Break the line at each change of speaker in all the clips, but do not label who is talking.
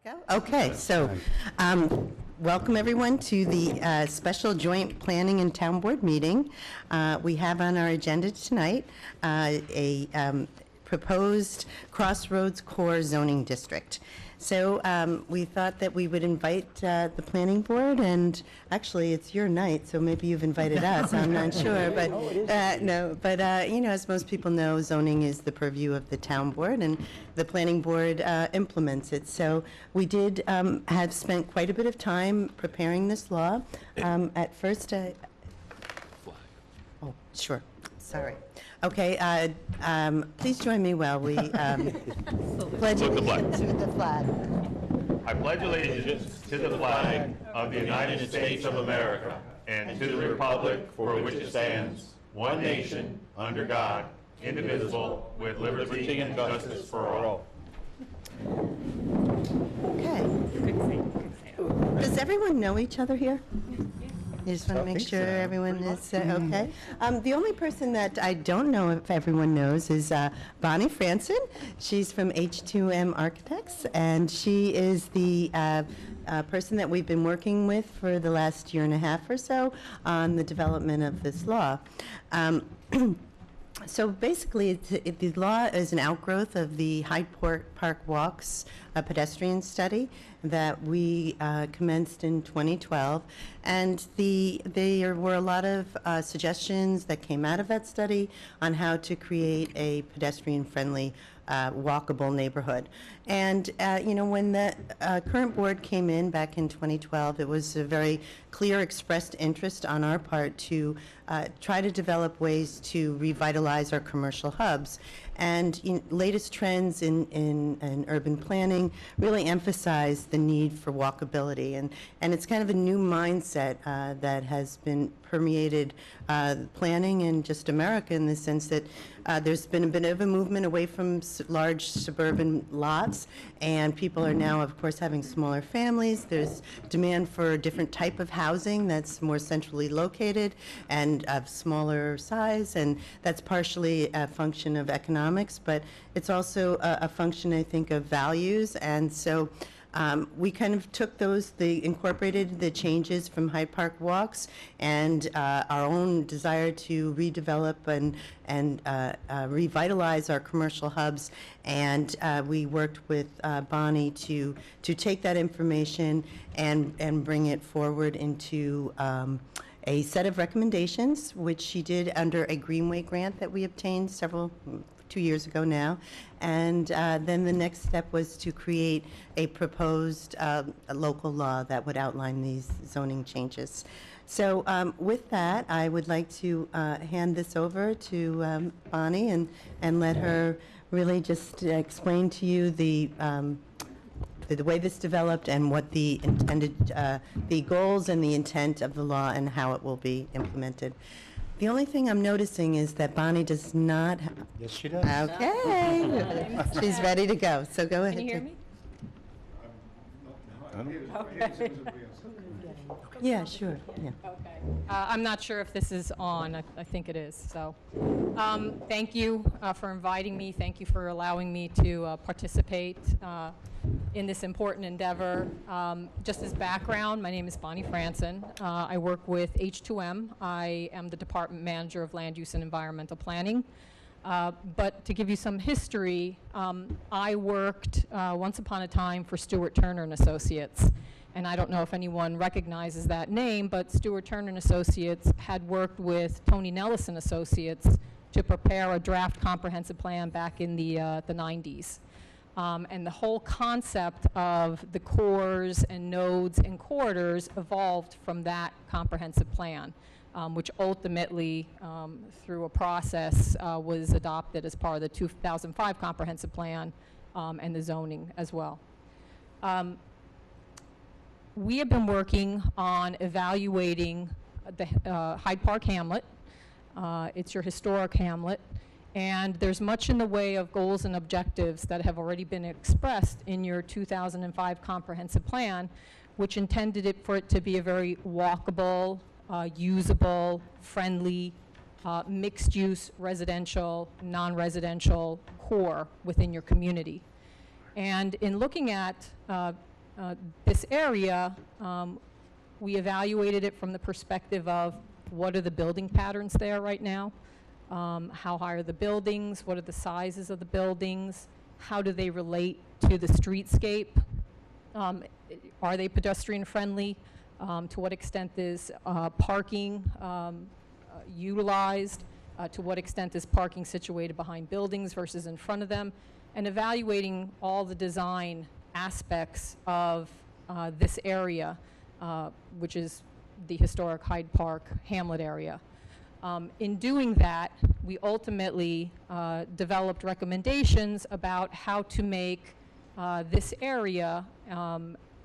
Go? Okay, so welcome everyone to the special joint planning and town board meeting. We have on our agenda tonight a proposed Crossroads core zoning district. So we thought that we would invite the planning board, and actually it's your night, so maybe you've invited us, I'm not sure, but you know, as most people know, zoning is the purview of the town board, and the planning board implements it. So we did have spent quite a bit of time preparing this law. At first, oh, sure, sorry. Okay, please join me while we pledge allegiance to the flag.
I pledge allegiance to the flag of the United States of America and to the republic for which it stands, one nation, under God, indivisible, with liberty and justice for all.
Okay. Does everyone know each other here? You just want to make sure everyone is okay. The only person that I don't know if everyone knows is Bonnie Franson. She's from H2M Architects, and she is the person that we've been working with for the last year and a half or so on the development of this law. So basically, the law is an outgrowth of the Hyde Park Walks pedestrian study that we commenced in 2012. And there were a lot of suggestions that came out of that study on how to create a pedestrian-friendly walkable neighborhood. And you know, when the current board came in back in 2012, it was a very clear expressed interest on our part to try to develop ways to revitalize our commercial hubs. And latest trends in urban planning really emphasize the need for walkability. And it's kind of a new mindset that has been permeated planning in just America, in the sense that there's been a bit of a movement away from large suburban lots, and people are now, of course, having smaller families. There's demand for a different type of housing that's more centrally located and of smaller size, and that's partially a function of economics, but it's also a function, I think, of values. And so we kind of took incorporated the changes from Hyde Park Walks and our own desire to redevelop and revitalize our commercial hubs, and we worked with Bonnie to take that information and bring it forward into a set of recommendations, which she did under a Greenway grant that we obtained 2 years ago now. And then the next step was to create a proposed a local law that would outline these zoning changes. So with that, I would like to hand this over to Bonnie and let her really just explain to you the way this developed and what the intended, the goals and the intent of the law and how it will be implemented. The only thing I'm noticing is that Bonnie does not.
Yes, she does.
Okay. She's ready to go. So go ahead.
Can you hear me?
Okay.
Yeah, sure. Yeah.
Okay. I'm not sure if this is on. I think it is. So thank you for inviting me. Thank you for allowing me to participate in this important endeavor. Just as background, my name is Bonnie Franson. I work with H2M. I am the Department Manager of Land Use and Environmental Planning. But to give you some history, I worked once upon a time for Stuart Turner and Associates. And I don't know if anyone recognizes that name, but Stuart Turner and Associates had worked with Tony Nellis and Associates to prepare a draft comprehensive plan back in the 90s. And the whole concept of the cores and nodes and corridors evolved from that comprehensive plan, which ultimately, through a process, was adopted as part of the 2005 comprehensive plan and the zoning as well. We have been working on evaluating the Hyde Park Hamlet. It's your historic hamlet. And there's much in the way of goals and objectives that have already been expressed in your 2005 comprehensive plan, which intended for it to be a very walkable, usable, friendly, mixed-use residential, non-residential core within your community. And in looking at this area, we evaluated it from the perspective of what are the building patterns there right now, how high are the buildings, what are the sizes of the buildings, how do they relate to the streetscape, are they pedestrian friendly, to what extent is parking utilized, to what extent is parking situated behind buildings versus in front of them, and evaluating all the design aspects of this area, which is the historic Hyde Park Hamlet area. In doing that, we ultimately developed recommendations about how to make this area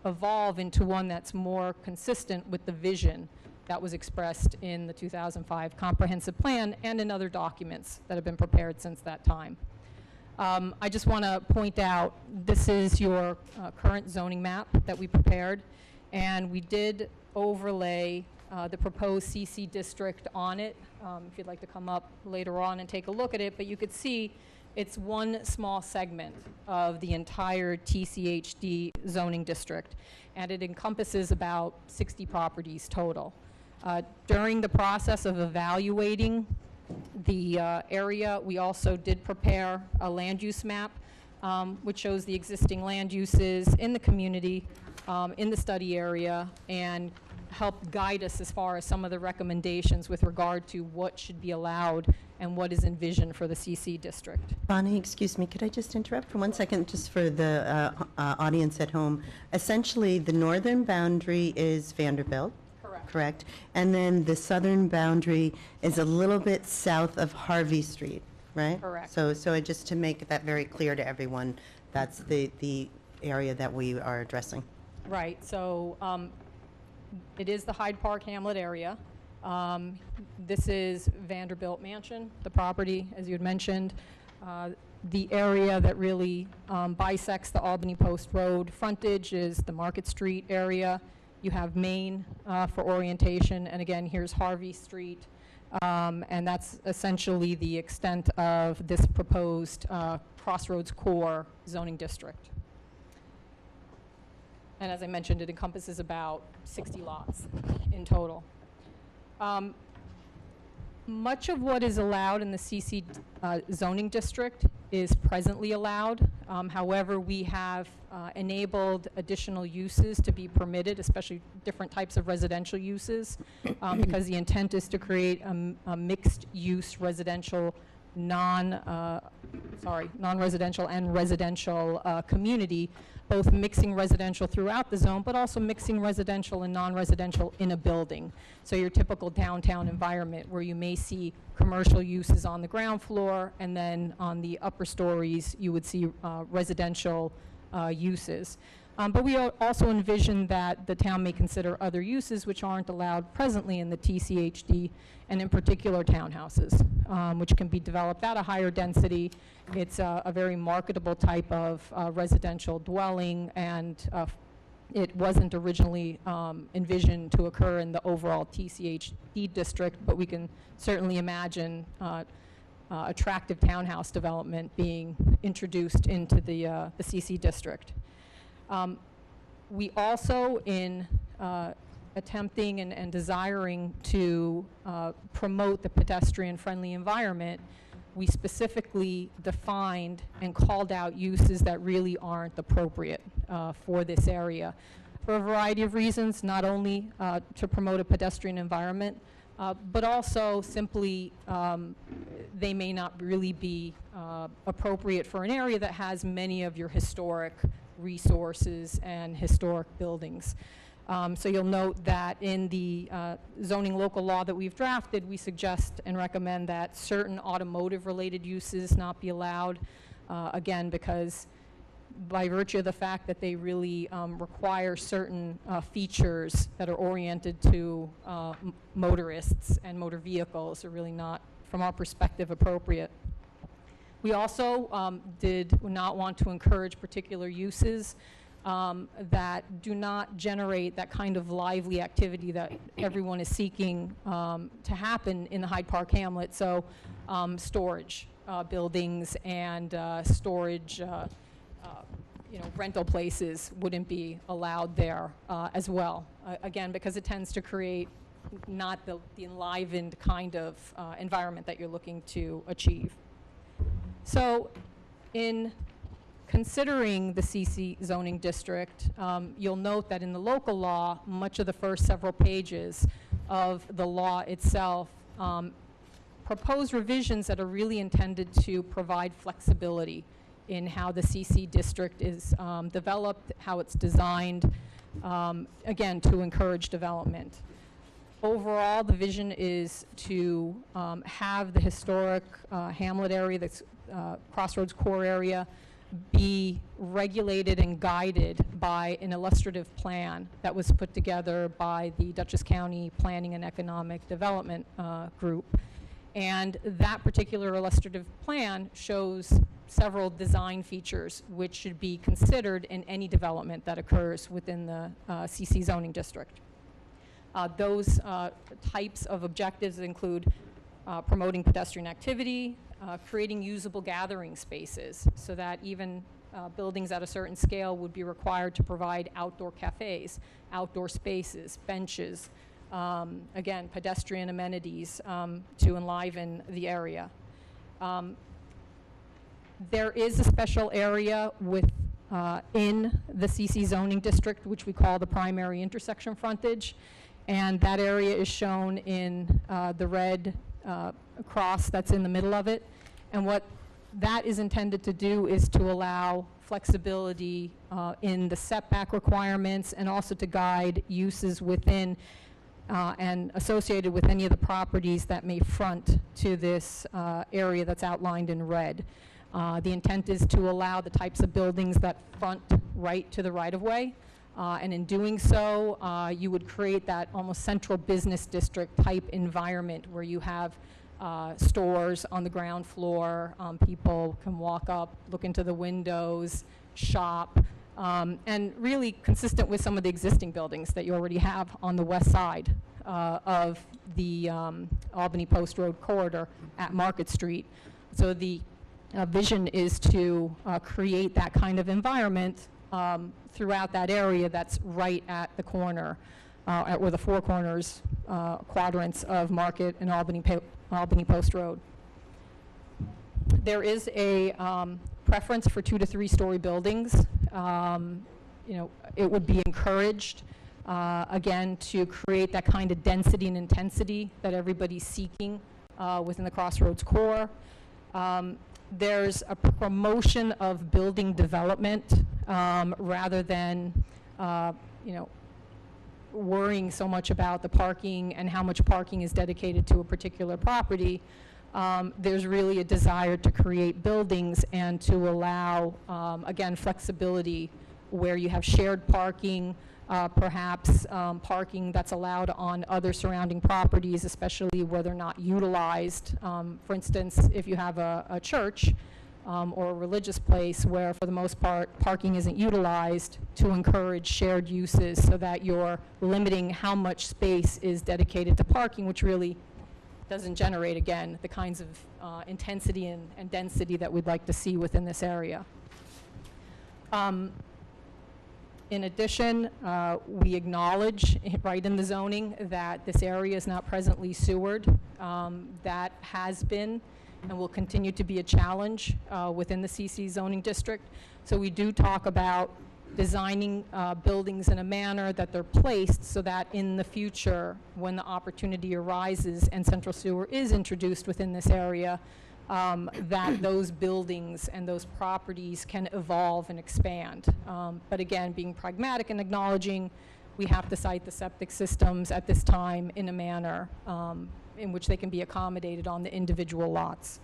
evolve into one that's more consistent with the vision that was expressed in the 2005 comprehensive plan and in other documents that have been prepared since that time. I just want to point out, this is your current zoning map that we prepared, and we did overlay the proposed CC district on it. If you'd like to come up later on and take a look at it, but you could see it's one small segment of the entire TCHD zoning district, and it encompasses about 60 properties total. During the process of evaluating the area, we also did prepare a land use map, which shows the existing land uses in the community, in the study area, and helped guide us as far as some of the recommendations with regard to what should be allowed and what is envisioned for the CC district.
Bonnie, excuse me, could I just interrupt for 1 second, just for the audience at home? Essentially, the northern boundary is Vanderbilt. Correct. And then the southern boundary is a little bit south of Harvey Street, right?
Correct.
So just to make that very clear to everyone, that's the area that we are addressing.
Right, so it is the Hyde Park Hamlet area. This is Vanderbilt Mansion, the property, as you had mentioned. The area that really bisects the Albany Post Road frontage is the Market Street area. You have Main for orientation, and again, here's Harvey Street, and that's essentially the extent of this proposed Crossroads core zoning district. And as I mentioned, it encompasses about 60 lots in total. Much of what is allowed in the CC zoning district is presently allowed. However, we have enabled additional uses to be permitted, especially different types of residential uses, because the intent is to create a mixed-use residential, non-residential and residential community, both mixing residential throughout the zone, but also mixing residential and non-residential in a building. So your typical downtown environment where you may see commercial uses on the ground floor, and then on the upper stories you would see residential uses. But we also envision that the town may consider other uses which aren't allowed presently in the TCHD, and in particular townhouses, which can be developed at a higher density. It's a very marketable type of residential dwelling, and it wasn't originally envisioned to occur in the overall TCHD district, but we can certainly imagine attractive townhouse development being introduced into the CC district. We also, in attempting and desiring to promote the pedestrian-friendly environment, we specifically defined and called out uses that really aren't appropriate for this area for a variety of reasons, not only to promote a pedestrian environment, but also simply they may not really be appropriate for an area that has many of your historic resources and historic buildings. So you'll note that in the zoning local law that we've drafted, we suggest and recommend that certain automotive-related uses not be allowed, again, because by virtue of the fact that they really require certain features that are oriented to motorists and motor vehicles are really not, from our perspective, appropriate. We also did not want to encourage particular uses that do not generate that kind of lively activity that everyone is seeking to happen in the Hyde Park Hamlet. So storage buildings and storage rental places wouldn't be allowed there as well. Again, because it tends to create not the enlivened kind of environment that you're looking to achieve. So in considering the CC zoning district, you'll note that in the local law, much of the first several pages of the law itself propose revisions that are really intended to provide flexibility in how the CC district is developed, how it's designed, again, to encourage development. Overall, the vision is to have the historic hamlet area, that's Crossroads core area, be regulated and guided by an illustrative plan that was put together by the Dutchess County Planning and Economic Development Group. And that particular illustrative plan shows several design features which should be considered in any development that occurs within the CC zoning district. Those types of objectives include promoting pedestrian activity, creating usable gathering spaces so that even buildings at a certain scale would be required to provide outdoor cafes, outdoor spaces, benches, again, pedestrian amenities to enliven the area. There is a special area in the CC zoning district, which we call the primary intersection frontage, and that area is shown in the red cross that's in the middle of it. And what that is intended to do is to allow flexibility in the setback requirements and also to guide uses within and associated with any of the properties that may front to this area that's outlined in red. The intent is to allow the types of buildings that front right to the right-of-way, and in doing so, you would create that almost central business district type environment where you have stores on the ground floor, people can walk up, look into the windows, shop, and really consistent with some of the existing buildings that you already have on the west side of the Albany Post Road corridor at Market Street. So the vision is to create that kind of environment throughout that area that's right at the corner, or the four corners quadrants of Market and Albany Post Road. There is a preference for 2 to 3 story buildings. It would be encouraged, again, to create that kind of density and intensity that everybody's seeking within the Crossroads core. There's a promotion of building development rather than, worrying so much about the parking and how much parking is dedicated to a particular property. There's really a desire to create buildings and to allow, again, flexibility where you have shared parking, perhaps parking that's allowed on other surrounding properties, especially where they're not utilized. For instance, if you have a church or a religious place where, for the most part, parking isn't utilized, to encourage shared uses so that you're limiting how much space is dedicated to parking, which really doesn't generate, again, the kinds of intensity and density that we'd like to see within this area. In addition, we acknowledge right in the zoning that this area is not presently sewered. That has been and will continue to be a challenge within the CC zoning district. So we do talk about designing buildings in a manner that they're placed so that in the future, when the opportunity arises and central sewer is introduced within this area, that those buildings and those properties can evolve and expand. But again, being pragmatic and acknowledging we have to site the septic systems at this time in a manner in which they can be accommodated on the individual lots.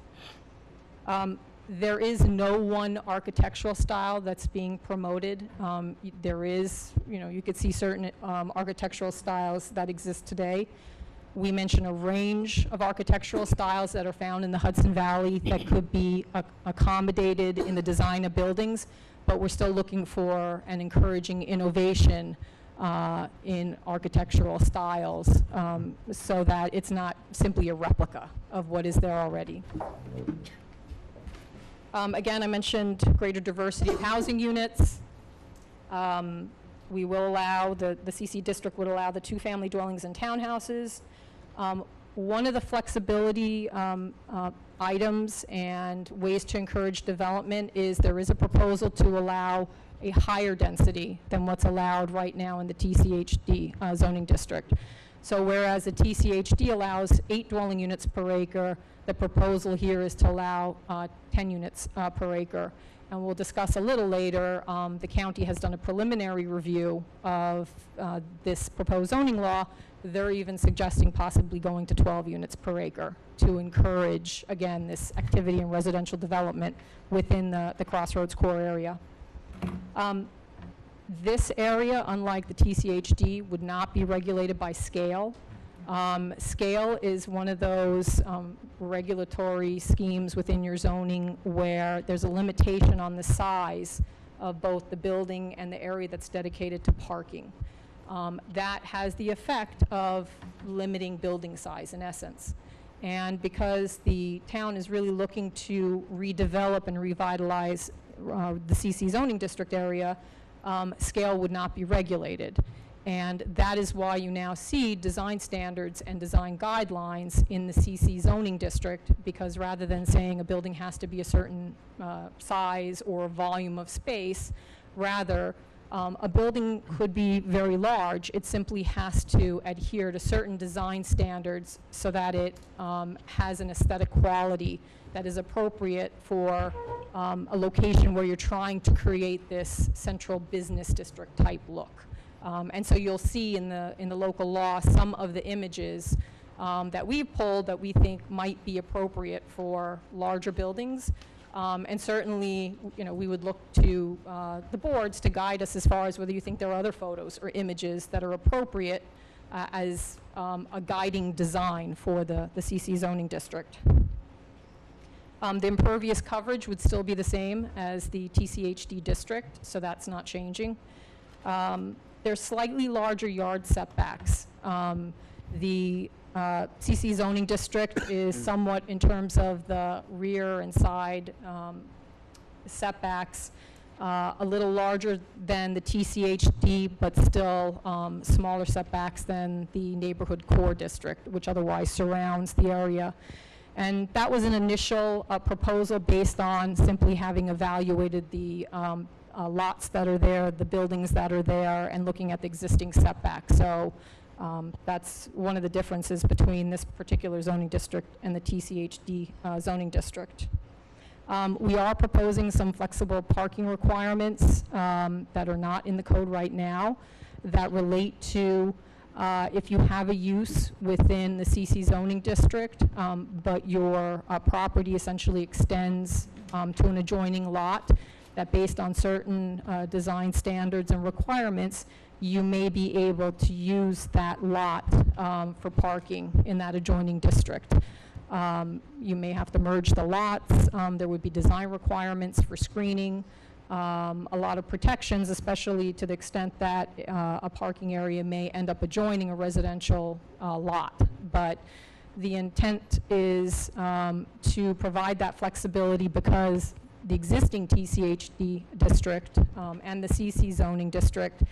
There is no one architectural style that's being promoted. There is, you could see certain architectural styles that exist today. We mention a range of architectural styles that are found in the Hudson Valley that could be accommodated in the design of buildings, but we're still looking for and encouraging innovation in architectural styles so that it's not simply a replica of what is there already. Again, I mentioned greater diversity of housing units. We will allow, the CC district would allow the 2-family dwellings and townhouses. One of the flexibility items and ways to encourage development is there is a proposal to allow a higher density than what's allowed right now in the TCHD zoning district. So whereas the TCHD allows 8 dwelling units per acre, the proposal here is to allow 10 units per acre. And we'll discuss a little later, the county has done a preliminary review of this proposed zoning law. They're even suggesting possibly going to 12 units per acre to encourage, again, this activity and residential development within the Crossroads core area. This area, unlike the TCHD, would not be regulated by scale. Scale is one of those regulatory schemes within your zoning where there's a limitation on the size of both the building and the area that's dedicated to parking. That has the effect of limiting building size in essence. And because the town is really looking to redevelop and revitalize the CC zoning district area, scale would not be regulated. And that is why you now see design standards and design guidelines in the CC zoning district, because rather than saying a building has to be a certain size or volume of space, rather a building could be very large. It simply has to adhere to certain design standards so that it has an aesthetic quality that is appropriate for a location where you're trying to create this central business district type look. And so you'll see in the local law some of the images that we've pulled that we think might be appropriate for larger buildings. And certainly, you know, we would look to the boards to guide us as far as whether you think there are other photos or images that are appropriate as a guiding design for the CC zoning district. The impervious coverage would still be the same as the TCHD district, so that's not changing. There's slightly larger yard setbacks. The CC zoning district is somewhat, in terms of the rear and side setbacks, a little larger than the TCHD, but still smaller setbacks than the neighborhood core district, which otherwise surrounds the area. And that was an initial proposal based on simply having evaluated the lots that are there, the buildings that are there, and looking at the existing setbacks. So that's one of the differences between this particular zoning district and the TCHD zoning district. We are proposing some flexible parking requirements that are not in the code right now that relate to if you have a use within the CC zoning district, but your property essentially extends to an adjoining lot, that based on certain design standards and requirements, you may be able to use that lot for parking in that adjoining district. You may have to merge the lots. There would be design requirements for screening, a lot of protections, especially to the extent that a parking area may end up adjoining a residential lot. But the intent is to provide that flexibility because the existing TCHD district and the CC zoning district,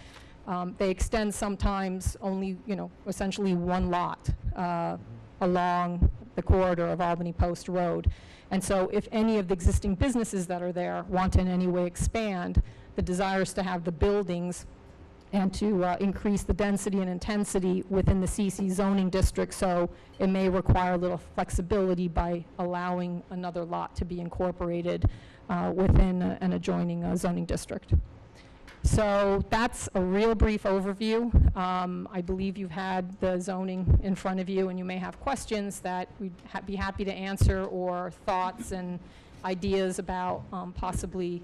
they extend sometimes only, you know, essentially one lot along the corridor of Albany Post Road. And so if any of the existing businesses that are there want to in any way expand, the desire is to have the buildings and to increase the density and intensity within the CC zoning district, so it may require a little flexibility by allowing another lot to be incorporated within an adjoining zoning district. So that's a real brief overview. I believe you've had the zoning in front of you, and you may have questions that we'd be happy to answer, or thoughts and ideas about possibly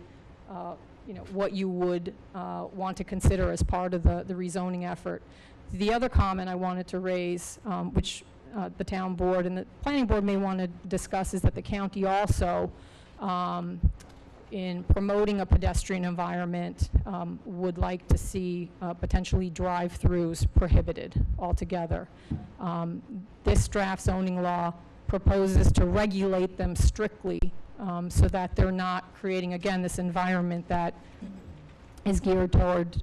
you know, what you would want to consider as part of the rezoning effort. The other comment I wanted to raise, which the town board and the planning board may want to discuss, is that the county also, in promoting a pedestrian environment, would like to see potentially drive-throughs prohibited altogether. This draft zoning law proposes to regulate them strictly so that they're not creating, again, this environment that is geared toward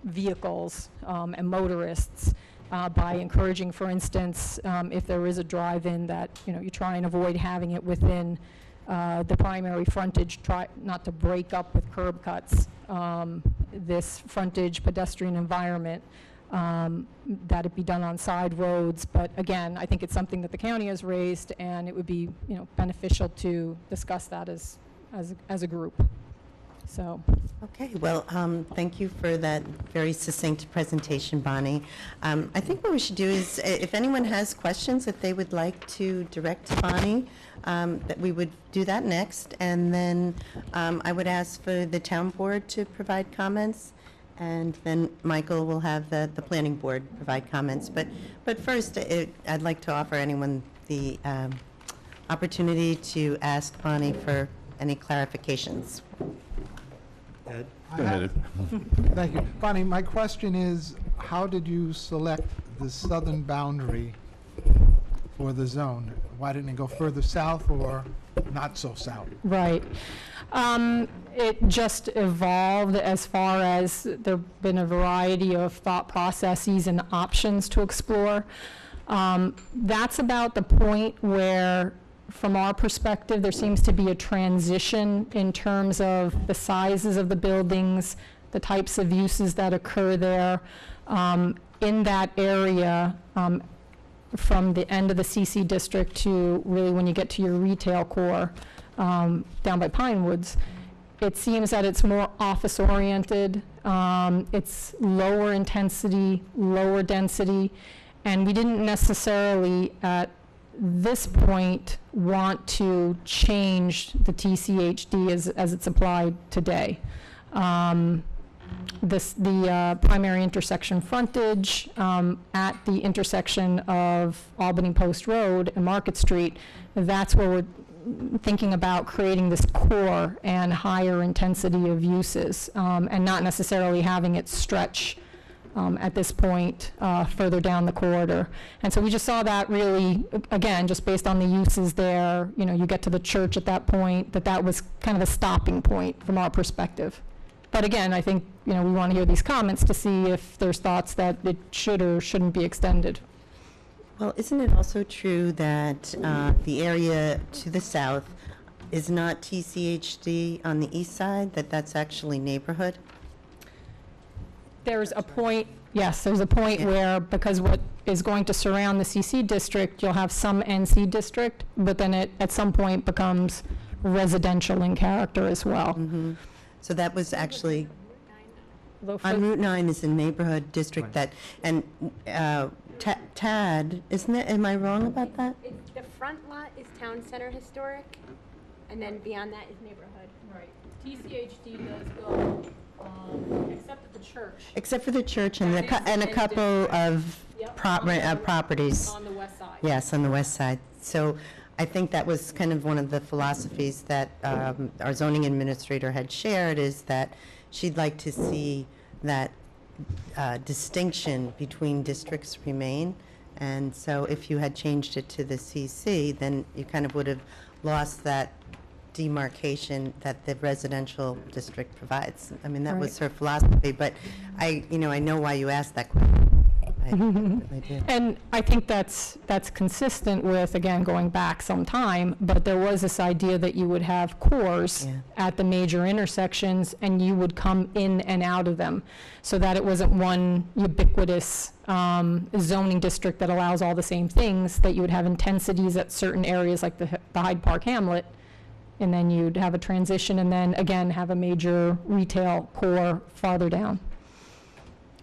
vehicles and motorists by encouraging, for instance, if there is a drive-in, that you try and avoid having it within the primary frontage, try not to break up with curb cuts this frontage pedestrian environment, that it be done on side roads. But again, I think it's something that the county has raised, and it would be beneficial to discuss that as a group. So.
Okay, well, thank you for that very succinct presentation, Bonnie. I think what we should do is, if anyone has questions that they would like to direct to Bonnie, that we would do that next, and then I would ask for the town board to provide comments, and then Michael will have the planning board provide comments. But first, I'd like to offer anyone the opportunity to ask Bonnie for any clarifications.
Ed?
Go ahead. Thank you. Bonnie, my question is, how did you select the southern boundary for the zone? Why didn't it go further south or not so south?
Right. It just evolved as far as there have been a variety of thought processes and options to explore. That's about the point where, from our perspective, there seems to be a transition in terms of the sizes of the buildings, the types of uses that occur there. In that area, from the end of the CC district to really when you get to your retail core down by Pinewoods, it seems that it's more office-oriented. It's lower intensity, lower density, and we didn't necessarily at this point want to change the TCHD as it's applied today. The primary intersection frontage at the intersection of Albany Post Road and Market Street, that's where we're thinking about creating this core and higher intensity of uses, and not necessarily having it stretch at this point further down the corridor. And so we just saw that really, again, just based on the uses there, you get to the church at that point, that was kind of a stopping point from our perspective. But again, I think, we want to hear these comments to see if there's thoughts that it should or shouldn't be extended.
Well, isn't it also true that the area to the south is not TCHD on the east side, that's actually neighborhood?
There's a point, yes, there's a point where, because what is going to surround the CC district, you'll have some NC district, but then it at some point becomes residential in character as well.
Mm-hmm. So that was actually,
Although
on Route 9 is a neighborhood district that, and TAD, isn't it, am I wrong about that?
The front lot is town center historic, and then beyond that is neighborhood.
Right. TCHD does go, except at the church.
Except for the church and
That is
and a
in
couple
district.
of
Yep,
properties.
on the west side.
Yes, on the west side. So I think that was kind of one of the philosophies that our zoning administrator had shared, is that she'd like to see that distinction between districts remain. And so if you had changed it to the CC, then you kind of would have lost that demarcation that the residential district provides. I mean, that was her philosophy, but I know why you asked that question. I did.
And I think that's consistent with, again, going back some time, but there was this idea that you would have cores at the major intersections, and you would come in and out of them, so that it wasn't one ubiquitous zoning district that allows all the same things, that you would have intensities at certain areas like the Hyde Park Hamlet, and then you'd have a transition, and then, again, have a major retail core farther down.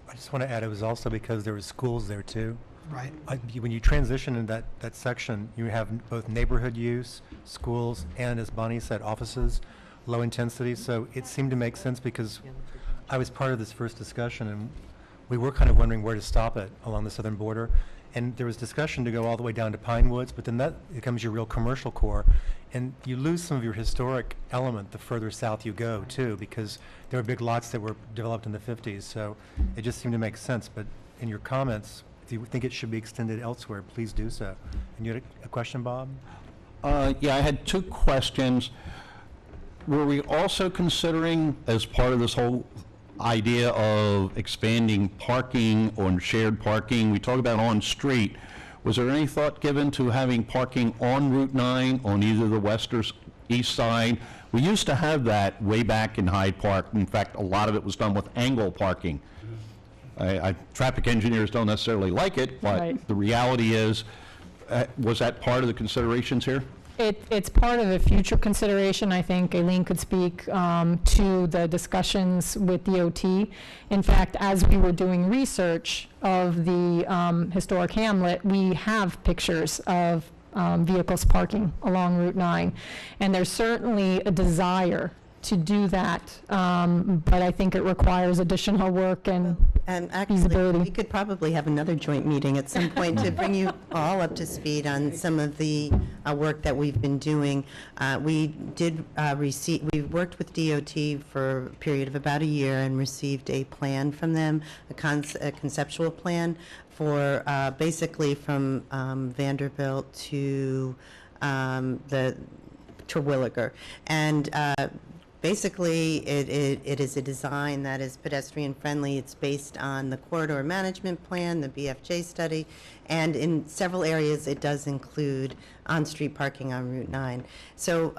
I just want to add, it was also because there were schools there too.
Right.
When you transition in that section, you have both neighborhood use, schools, and, as Bonnie said, offices, low intensity. So it seemed to make sense, because I was part of this first discussion, and we were kind of wondering where to stop it along the southern border. And there was discussion to go all the way down to Pinewoods, but then that becomes your real commercial core. And you lose some of your historic element the further south you go, too, because there were big lots that were developed in the 50s. So it just seemed to make sense. But in your comments, if you think it should be extended elsewhere, please do so. And you had a question, Bob?
Yeah, I had two questions. Were we also considering, as part of this whole idea of expanding parking or shared parking, we talk about on-street, was there any thought given to having parking on Route 9 on either the west or east side? We used to have that way back in Hyde Park. In fact, a lot of it was done with angle parking. Traffic engineers don't necessarily like it, but
Right.
the reality is, was that part of the considerations here?
It's part of a future consideration. I think Aileen could speak to the discussions with DOT. In fact, as we were doing research of the historic hamlet, we have pictures of vehicles parking along Route 9. And there's certainly a desire to do that, but I think it requires additional work and
Actually,
feasibility.
we could probably have another joint meeting at some point to bring you all up to speed on some of the work that we've been doing. We worked with DOT for a period of about a year and received a plan from them, a conceptual plan for basically from Vanderbilt to the Terwilliger. And basically, it is a design that is pedestrian friendly. It's based on the corridor management plan, the BFJ study, and in several areas it does include on-street parking on Route 9. So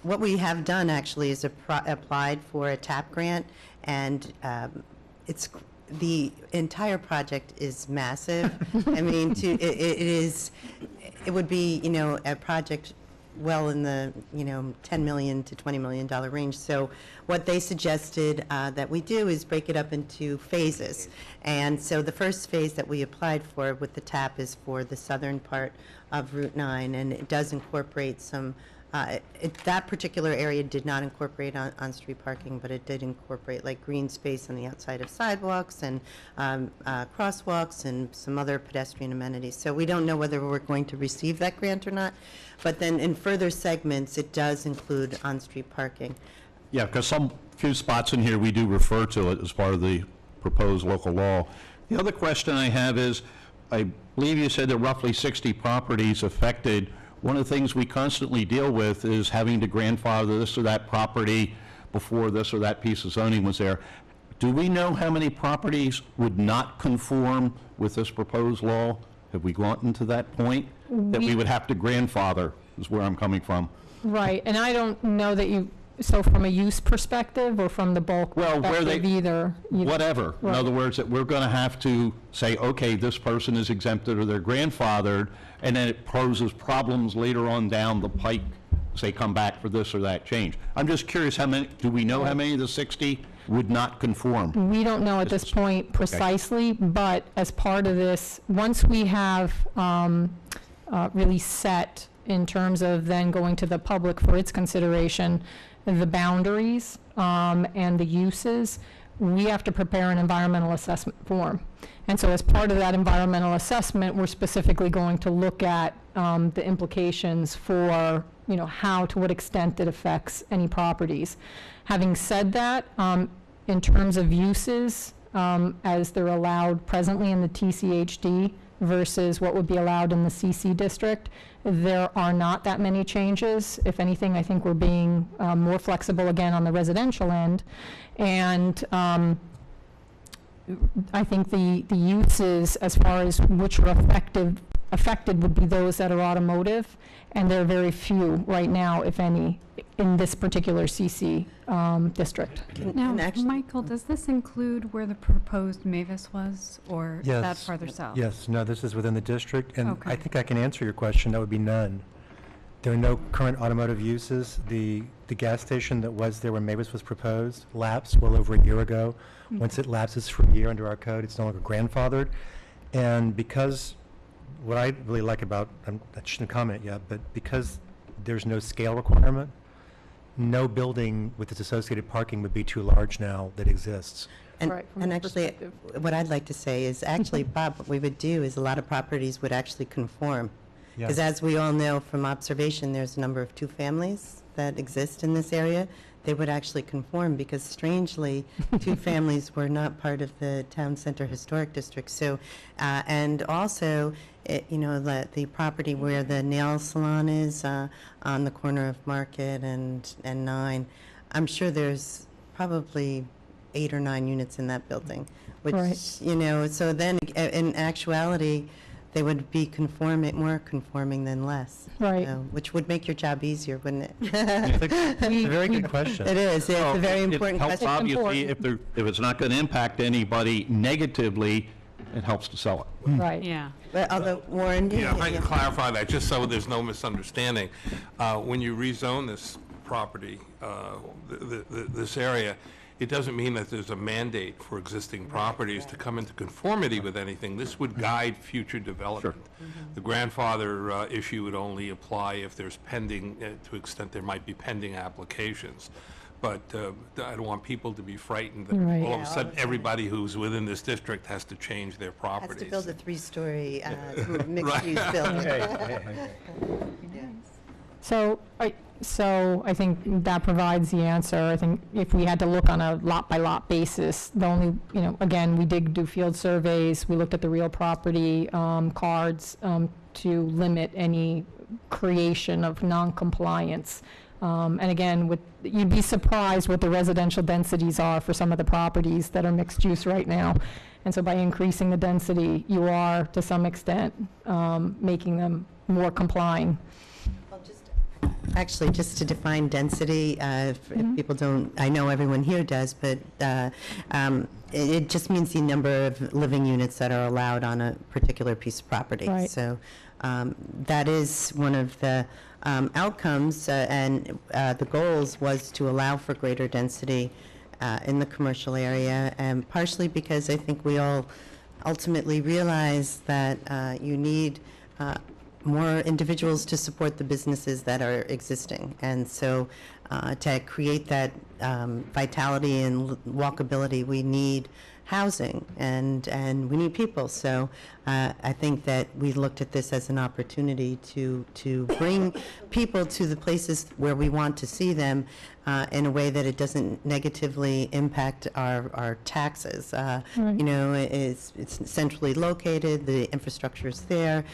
what we have done actually is applied for a TAP grant, and the entire project is massive. I mean, it would be, a project well in the, $10 million to $20 million range. So what they suggested that we do is break it up into phases. And so the first phase that we applied for with the TAP is for the southern part of Route 9, and it does incorporate some, that particular area did not incorporate on-street parking, but it did incorporate like green space on the outside of sidewalks and crosswalks and some other pedestrian amenities. So we don't know whether we're going to receive that grant or not, but then in further segments, it does include on-street parking.
Yeah, because some few spots in here, we do refer to it as part of the proposed local law. The other question I have is, I believe you said there are roughly 60 properties affected. One of the things we constantly deal with is having to grandfather this or that property before this or that piece of zoning was there. Do we know how many properties would not conform with this proposed law? Have we gotten to that point? That we would have to grandfather, is where I'm coming from.
Right, and I don't know that so from a use perspective or from the bulk
Well, where
perspective either.
Whatever. In
Right.
other words, that we're going to have to say, okay, this person is exempted or they're grandfathered, and then it poses problems later on down the pike, say, come back for this or that change. I'm just curious, do we know how many of the 60 would not conform?
We don't know at this point precisely, but as part of this, once we have really set in terms of then going to the public for its consideration, the boundaries and the uses, we have to prepare an environmental assessment form. And so as part of that environmental assessment, we're specifically going to look at the implications for, how, to what extent it affects any properties. Having said that, in terms of uses, as they're allowed presently in the TCHD versus what would be allowed in the CC district, there are not that many changes. If anything, I think we're being more flexible again on the residential end. And I think the uses, as far as which are affected would be those that are automotive, and there are very few right now, if any, in this particular CC district.
Now,
actually-
Michael, does this include where the proposed Mavis was, or is that
Yes.
farther south?
Yes, no, this is within the district, and
Okay.
I think I can answer your question. That would be none. There are no current automotive uses. The gas station that was there when Mavis was proposed lapsed well over a year ago. Once it lapses for a year under our code, it's no longer grandfathered. And because, what I really like about, I shouldn't comment yet, but because there's no scale requirement, no building with its associated parking would be too large now that exists.
And,
Right, from
and
that
actually,
perspective.
what I'd like to say is actually, Bob, what we would do is a lot of properties would actually conform. Because
Yeah.
as we all know from observation, there's a number of two families that exist in this area they would actually conform, because strangely, two families were not part of the Town Center Historic District. So, and also, the property where the nail salon is on the corner of Market and 9, I'm sure there's probably 8 or 9 units in that building, which,
Right.
So then in actuality, they would be more conforming than less.
Right.
Which would make your job easier, wouldn't it?
It's a very good question.
It is, yeah, it's a very important
It helps,
question.
obviously, if it's not going to impact anybody negatively, it helps to sell it.
Right.
Yeah.
But although, Warren,
Yeah, if I can clarify that, just so there's no misunderstanding. When you rezone this property, this area, it doesn't mean that there's a mandate for existing properties to come into conformity with anything. This would guide future development. The grandfather issue would only apply if there's pending, to extent there might be pending applications. But I don't want people to be frightened that
Right.
all of a sudden, everybody who's within this district has to change their
has
properties.
to build a 3-story mixed-use building.
So I think that provides the answer. I think if we had to look on a lot-by-lot basis, the only, again, we did do field surveys, we looked at the real property cards to limit any creation of non-compliance. And again, you'd be surprised what the residential densities are for some of the properties that are mixed use right now. And so by increasing the density, you are, to some extent, making them more complying.
Actually, just to define density, if people don't, I know everyone here does, but it just means the number of living units that are allowed on a particular piece of property.
Right.
So that is one of the outcomes, and the goals was to allow for greater density in the commercial area, and partially because I think we all ultimately realize that you need more individuals to support the businesses that are existing. And so to create that vitality and walkability, we need housing and we need people. So I think that we looked at this as an opportunity to bring people to the places where we want to see them in a way that it doesn't negatively impact our taxes. It's centrally located, the infrastructure is there,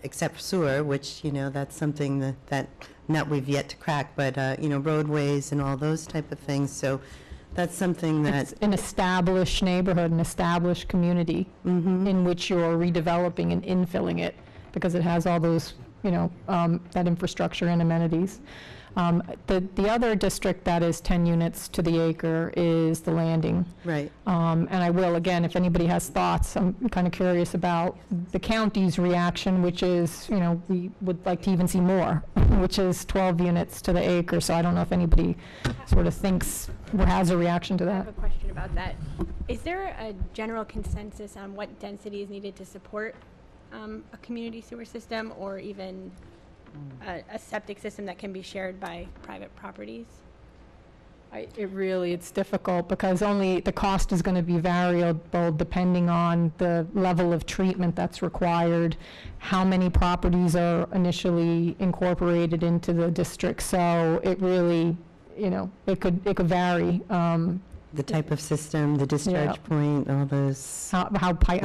except sewer, which, that's something that not we've yet to crack, but, roadways and all those type of things. So that's something that...
It's an established neighborhood, an established community in which you're redeveloping and infilling it because it has all those, that infrastructure and amenities. The other district that is 10 units to the acre is the Landing.
Right.
And I will, again, if anybody has thoughts, I'm kind of curious about the county's reaction, which is, we would like to even see more, which is 12 units to the acre. So I don't know if anybody sort of thinks or has a reaction to
I have
that.
a question about that. Is there a general consensus on what density is needed to support a community sewer system, or even a septic system that can be shared by private properties?
It's difficult because only the cost is going to be variable depending on the level of treatment that's required, how many properties are initially incorporated into the district. So it really, it could vary.
The type of system, the discharge point, all those...
How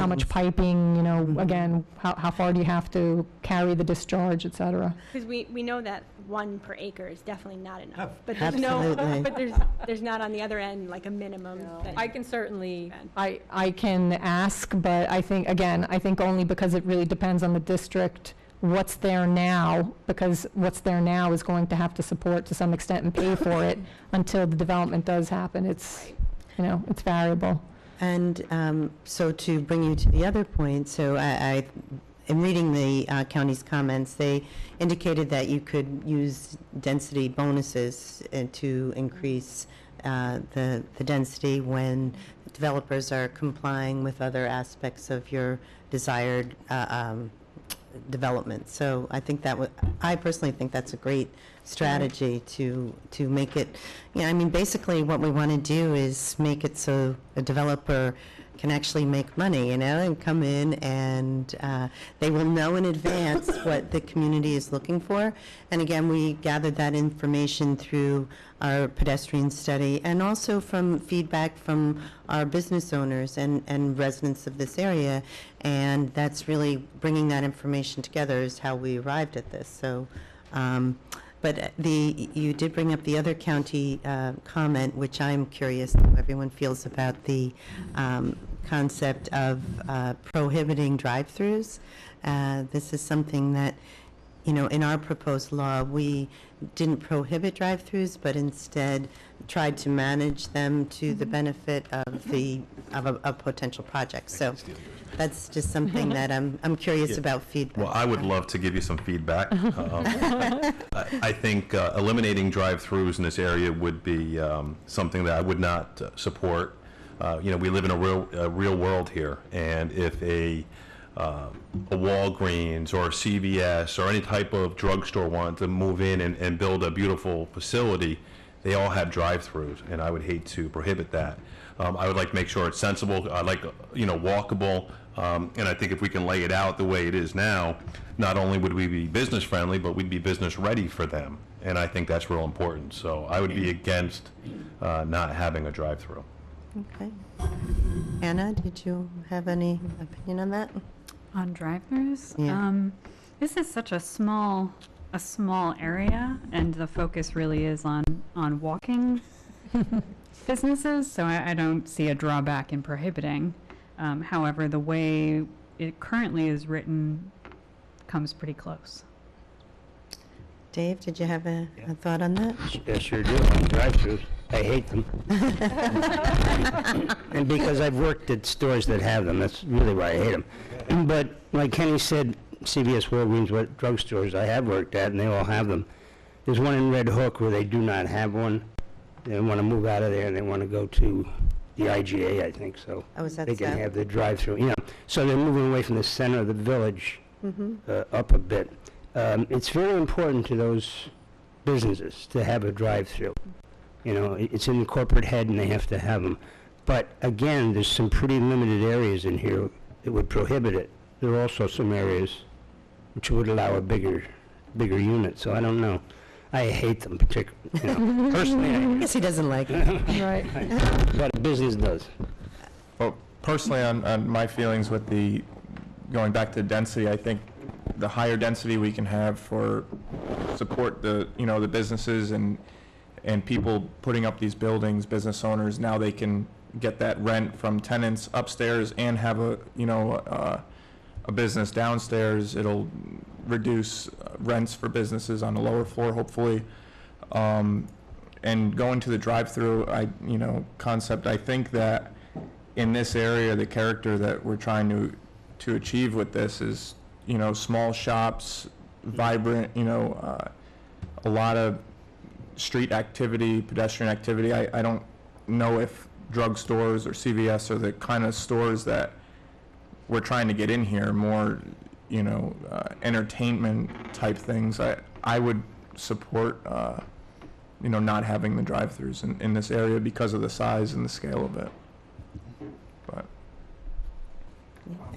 much piping, again, how far do you have to carry the discharge, et cetera.
Because we know that 1 per acre is definitely not enough. But
Absolutely.
there's not on the other end like a minimum. that-
I can certainly, I can ask, but I think only because it really depends on the district, what's there now, because what's there now is going to have to support to some extent and pay for it until the development does happen. It's, it's variable.
And so to bring you to the other point, so in reading the county's comments, they indicated that you could use density bonuses to increase the density when developers are complying with other aspects of your desired development. So I think I personally think that's a great strategy to make it, basically what we want to do is make it so a developer, can actually make money, and come in, and they will know in advance what the community is looking for. And again, we gathered that information through our pedestrian study and also from feedback from our business owners and residents of this area. And that's really bringing that information together is how we arrived at this. So, but you did bring up the other county comment, which I'm curious how everyone feels about the concept of prohibiting drive-throughs. This is something that, in our proposed law, we didn't prohibit drive-throughs, but instead tried to manage them to the benefit of a potential project. So that's just something that I'm curious about feedback.
Well, I would love to give you some feedback. I think eliminating drive-throughs in this area would be something that I would not support. We live in a real world here, and if a Walgreens or a CVS or any type of drugstore wanted to move in and build a beautiful facility, they all have drive-throughs, and I would hate to prohibit that. I would like to make sure it's sensible. I like, walkable, and I think if we can lay it out the way it is now, not only would we be business friendly, but we'd be business ready for them, and I think that's real important. So I would be against not having a drive-through.
Okay. Anna, did you have any opinion on that?
On drive-throughs?
Yeah.
This is such a small area, and the focus really is on walking businesses, so I don't see a drawback in prohibiting. However, the way it currently is written comes pretty close.
Dave, did you have a thought on that?
I sure do. On drive-throughs, I hate them. And because I've worked at stores that have them, that's really why I hate them. But like Kenny said, CVS, Walgreens, what drugstores I have worked at, and they all have them. There's one in Red Hook where they do not have one. They want to move out of there, and they want to go to the IGA, I think, so
Oh, is that
they can
so?
have the drive-through. So they're moving away from the center of the village up a bit. It's very important to those businesses to have a drive-through. It's in the corporate head, and they have to have them. But again, there's some pretty limited areas in here that would prohibit it. There are also some areas which would allow a bigger unit. So I don't know. I hate them particularly. Personally,
I guess he doesn't like it.
Right.
but a business does.
Well, personally, on my feelings with the going back to density, I think the higher density we can have for support the businesses and people putting up these buildings, business owners, now they can get that rent from tenants upstairs and have a business downstairs. It'll reduce rents for businesses on the lower floor, hopefully. And going to the drive-through, concept, I think that in this area, the character that we're trying to achieve with this is, small shops, vibrant, a lot of street activity, pedestrian activity. I don't know if drugstores or CVS are the kind of stores that we're trying to get in here, more, entertainment type things. I would support, not having the drive-throughs in this area because of the size and the scale of it. But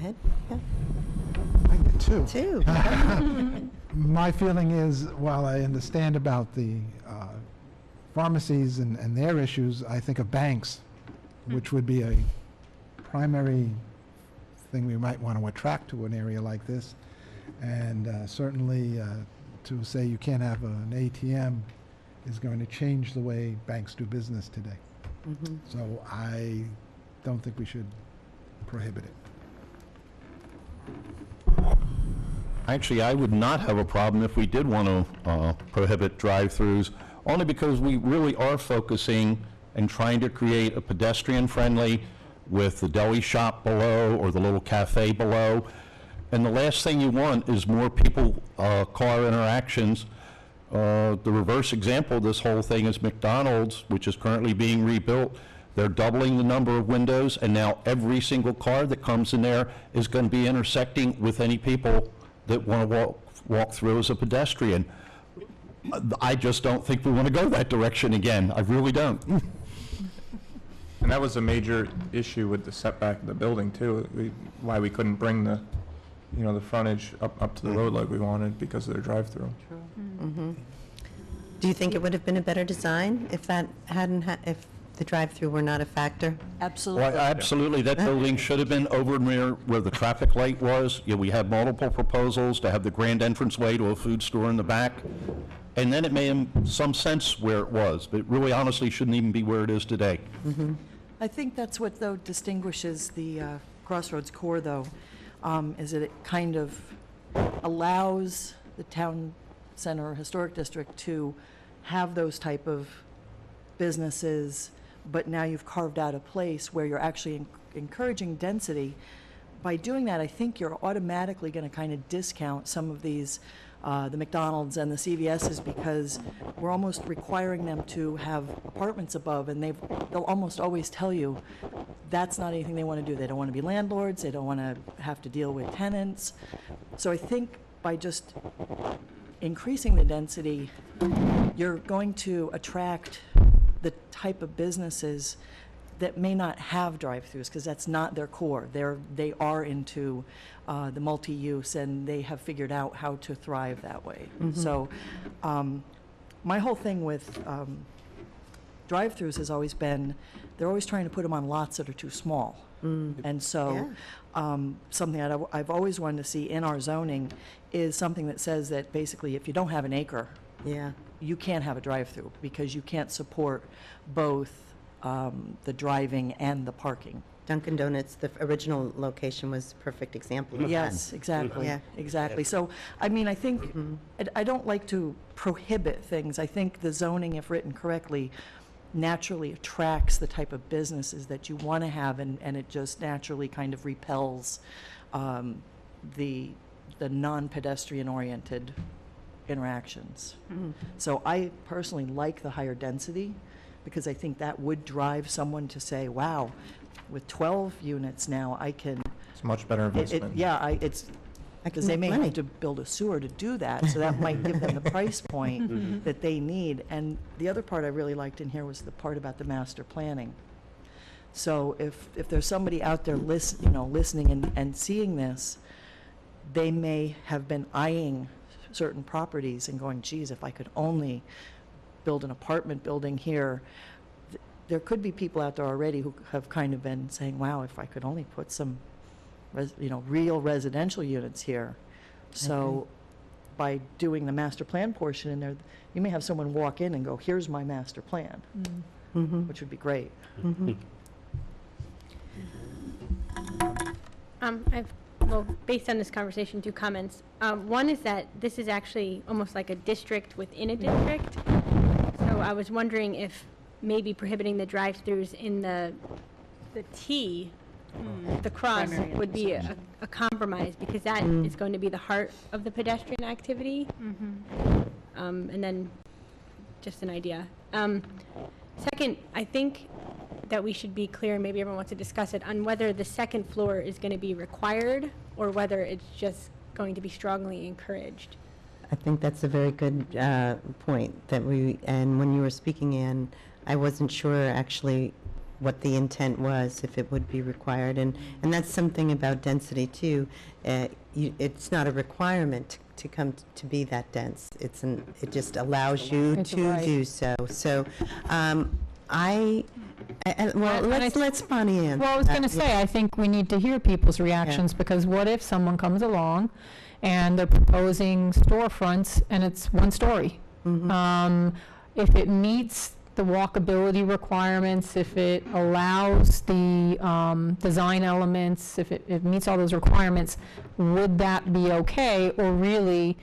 Ed? Yeah.
I get two.
Two.
My feeling is, while I understand about the pharmacies and their issues, I think of banks, which would be a primary thing we might want to attract to an area like this. And certainly to say you can't have an ATM is going to change the way banks do business today. So I don't think we should prohibit it.
Actually, I would not have a problem if we did want to prohibit drive-throughs, only because we really are focusing and trying to create a pedestrian-friendly with the deli shop below or the little cafe below. And the last thing you want is more people, car interactions. The reverse example of this whole thing is McDonald's, which is currently being rebuilt. They're doubling the number of windows, and now every single car that comes in there is going to be intersecting with any people that want to walk through as a pedestrian. I just don't think we want to go that direction again. I really don't.
And that was a major issue with the setback of the building too, why we couldn't bring the, the frontage up to the road like we wanted because of their drive-through.
Do you think it would have been a better design if that if the drive-through were not a factor?
Absolutely.
Well, absolutely, that building should have been over near where the traffic light was. We had multiple proposals to have the grand entranceway to a food store in the back, and then it made some sense where it was, but it really honestly shouldn't even be where it is today.
I think that's what, though, distinguishes the Crossroads core, though, is that it kind of allows the town center or historic district to have those type of businesses, but now you've carved out a place where you're actually encouraging density. By doing that, I think you're automatically going to kind of discount some of these, the McDonald's and the CVS's, because we're almost requiring them to have apartments above, and they'll almost always tell you that's not anything they want to do. They don't want to be landlords. They don't want to have to deal with tenants. So I think by just increasing the density, you're going to attract the type of businesses that may not have drive-throughs, because that's not their core. They are into the multi-use, and they have figured out how to thrive that way. So my whole thing with drive-throughs has always been, they're always trying to put them on lots that are too small. And so something that I've always wanted to see in our zoning is something that says that basically if you don't have an acre, you can't have a drive-through, because you can't support both the driving and the parking.
Dunkin' Donuts, the original location, was a perfect example of
Yes, exactly.
Yeah.
Exactly. So, I mean, I think, I don't like to prohibit things. I think the zoning, if written correctly, naturally attracts the type of businesses that you want to have, and it just naturally kind of repels the non-pedestrian oriented interactions. So I personally like the higher density, because I think that would drive someone to say, wow, with 12 units now, I can...
It's a much better investment.
Because they may have to build a sewer to do that, so that might give them the price point that they need. And the other part I really liked in here was the part about the master planning. So if there's somebody out there listening and seeing this, they may have been eyeing certain properties and going, geez, if I could only build an apartment building here. There could be people out there already who have kind of been saying, wow, if I could only put some real residential units here. So by doing the master plan portion in there, you may have someone walk in and go, here's my master plan, which would be great.
Based on this conversation, 2 comments. One is that this is actually almost like a district within a district. So I was wondering if maybe prohibiting the drive-throughs in the T, the cross, would be a compromise, because that is going to be the heart of the pedestrian activity. And then just an idea. Second, I think that we should be clear, and maybe everyone wants to discuss it, on whether the second floor is going to be required or whether it's just going to be strongly encouraged.
I think that's a very good point and when you were speaking, Ann, I wasn't sure actually what the intent was, if it would be required, and that's something about density too. It's not a requirement to come to be that dense. It just allows you to do so. So let's Bonnie in.
Well, I was going to say, I think we need to hear people's reactions, because what if someone comes along and they're proposing storefronts and it's 1 story? If it meets the walkability requirements, if it allows the design elements, if it meets all those requirements, would that be okay? Or really,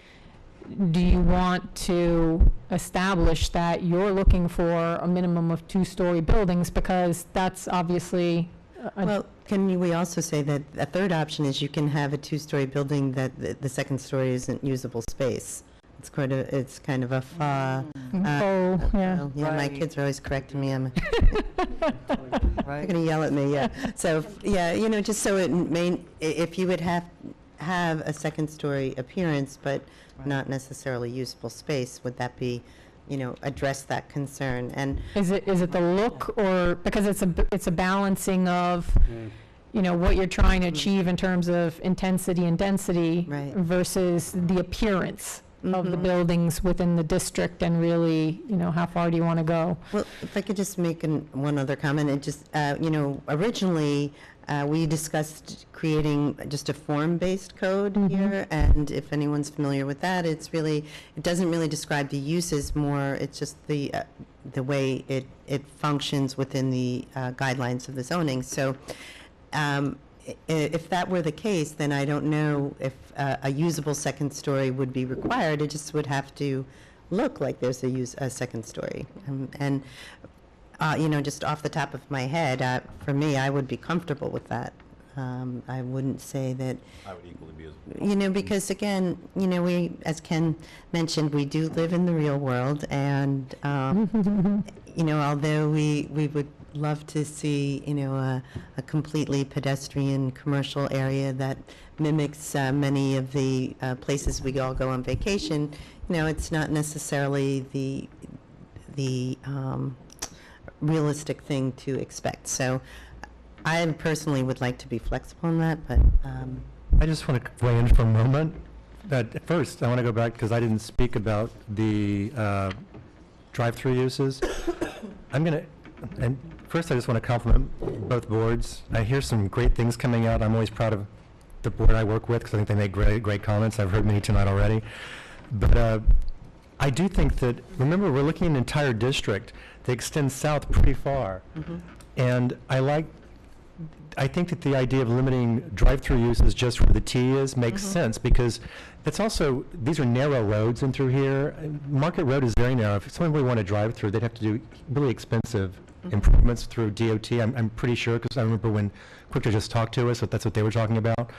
do you want to establish that you're looking for a minimum of 2-story buildings, because that's obviously
well, can we also say that a third option is you can have a 2-story building that the second story isn't usable space? It's kind of a
yeah.
My kids are always correcting me. They're going to yell at me. Yeah. So just so it may, if you would have a second story appearance, but not necessarily usable space, would that be address that concern. And
Is it the look, or, because it's a balancing of, what you're trying to achieve in terms of intensity and density
Right.
versus the appearance of the buildings within the district, and really, how far do you want to go?
Well, if I could just make one other comment, it just, originally, we discussed creating just a form-based code here, and if anyone's familiar with that, it doesn't really describe the uses more, it's just the way it functions within the guidelines of the zoning. So, if that were the case, then I don't know if a usable second story would be required. It just would have to look like there's a second story. Just off the top of my head, for me, I would be comfortable with that. I wouldn't say that,
I would equally be as.
because again, we, as Ken mentioned, we do live in the real world, and, although we would love to see, a completely pedestrian commercial area that mimics many of the places we all go on vacation, it's not necessarily the realistic thing to expect. So I personally would like to be flexible on that, but
I just want to weigh in for a moment. That first, I want to go back because I didn't speak about the drive-through uses. And first I just want to compliment both boards. I hear some great things coming out. I'm always proud of the board I work with because I think they make great comments. I've heard many tonight already. But I do think that, remember, we're looking at an entire district that extends south pretty far. And I think that the idea of limiting drive-through uses just where the T is makes sense, because it's also, these are narrow roads in through here. Market Road is very narrow. If someone really wanted to drive through, they'd have to do really expensive improvements through DOT. I'm pretty sure, because I remember when Quicker just talked to us, that that's what they were talking about.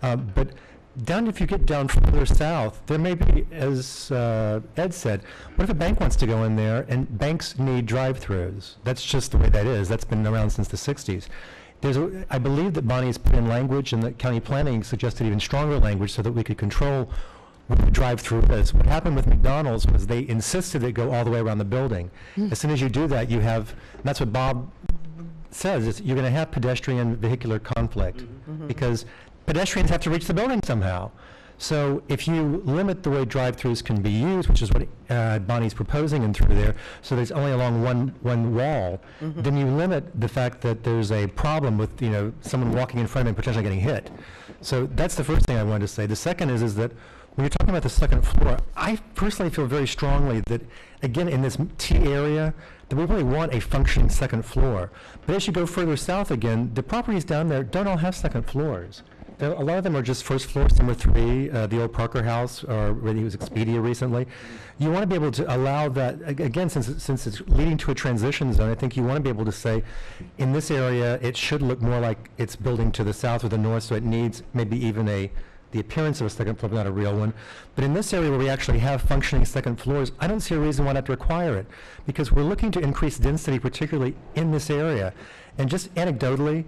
But if you get down further south, there may be, as Ed said, what if a bank wants to go in there, and banks need drive-throughs? That's just the way that is. That's been around since the 60s. I believe that Bonnie has put in language, and that county planning suggested even stronger language so that we could control what the drive-through is. What happened with McDonald's was they insisted it go all the way around the building. As soon as you do that, and that's what Bob says, is you're going to have pedestrian vehicular conflict, because pedestrians have to reach the building somehow. So if you limit the way drive-throughs can be used, which is what Bonnie's proposing in through there, so there's only along one wall, then you limit the fact that there's a problem with someone walking in front of it and potentially getting hit. So that's the first thing I wanted to say. The second is that when you're talking about the second floor, I personally feel very strongly that, again, in this T area, that we really want a functioning second floor. But as you go further south again, the properties down there don't all have second floors. A lot of them are just first floor. Some are 3, the old Parker House, or where he was Expedia recently. You want to be able to allow that, again, since it's leading to a transition zone, I think you want to be able to say, in this area, it should look more like it's building to the south or the north, so it needs maybe even the appearance of a second floor, but not a real one. But in this area where we actually have functioning second floors, I don't see a reason why not to require it, because we're looking to increase density, particularly in this area. And just anecdotally,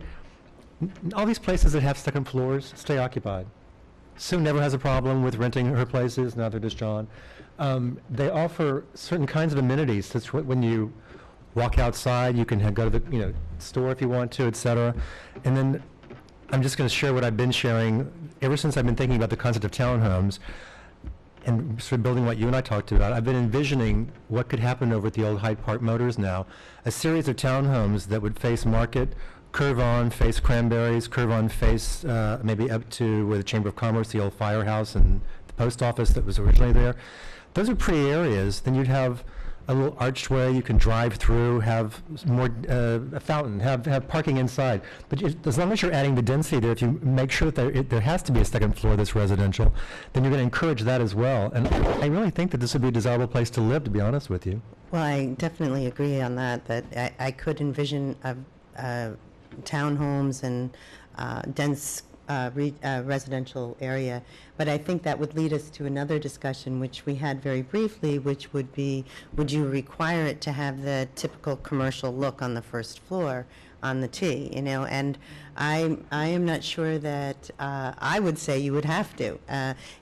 all these places that have second floors stay occupied. Sue never has a problem with renting her places, neither does John. They offer certain kinds of amenities. That's when you walk outside, you can go to the store if you want to, et cetera. And then I'm just going to share what I've been sharing ever since I've been thinking about the concept of townhomes and sort of building what you and I talked about. I've been envisioning what could happen over at the old Hyde Park Motors now. A series of townhomes that would face Market, curve on, face Cranberries, curve on, face maybe up to where the Chamber of Commerce, the old firehouse, and the post office that was originally there. Those are pretty areas. Then you'd have a little archway you can drive through, have more a fountain, have parking inside. But as long as you're adding the density there, if you make sure that there has to be a second floor that's residential, then you're going to encourage that as well. And I really think that this would be a desirable place to live, to be honest with you.
Well, I definitely agree on that I could envision townhomes and dense residential area. But I think that would lead us to another discussion, which we had very briefly, which would be, would you require it to have the typical commercial look on the first floor on the T, and I am not sure that I would say you would have to.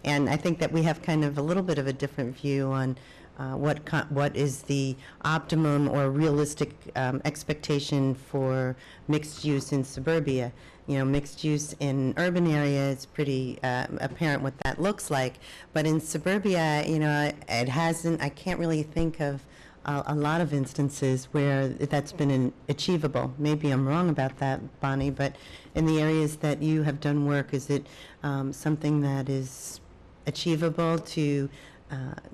And I think that we have kind of a little bit of a different view on what is the optimum or realistic expectation for mixed use in suburbia. You know, mixed use in urban areas, it's pretty apparent what that looks like. But in suburbia, you know, it hasn't, I can't really think of a lot of instances where that's been achievable. Maybe I'm wrong about that, Bonnie, but in the areas that you have done work, is it something that is achievable to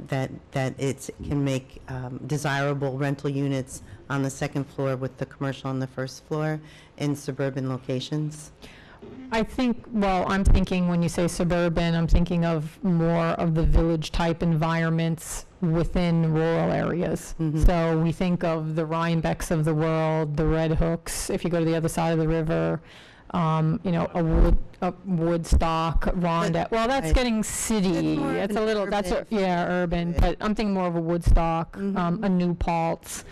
that it can make desirable rental units on the second floor with the commercial on the first floor in suburban locations?
I think, well, I'm thinking when you say suburban, I'm thinking of more of the village-type environments within rural areas. So we think of the Rhinebeck's of the world, the Red Hooks, if you go to the other side of the river, you know, a Woodstock, Ronda. Well, that's getting city. It's a little, that's, yeah, urban. But I'm thinking more of a Woodstock, a New Paltz.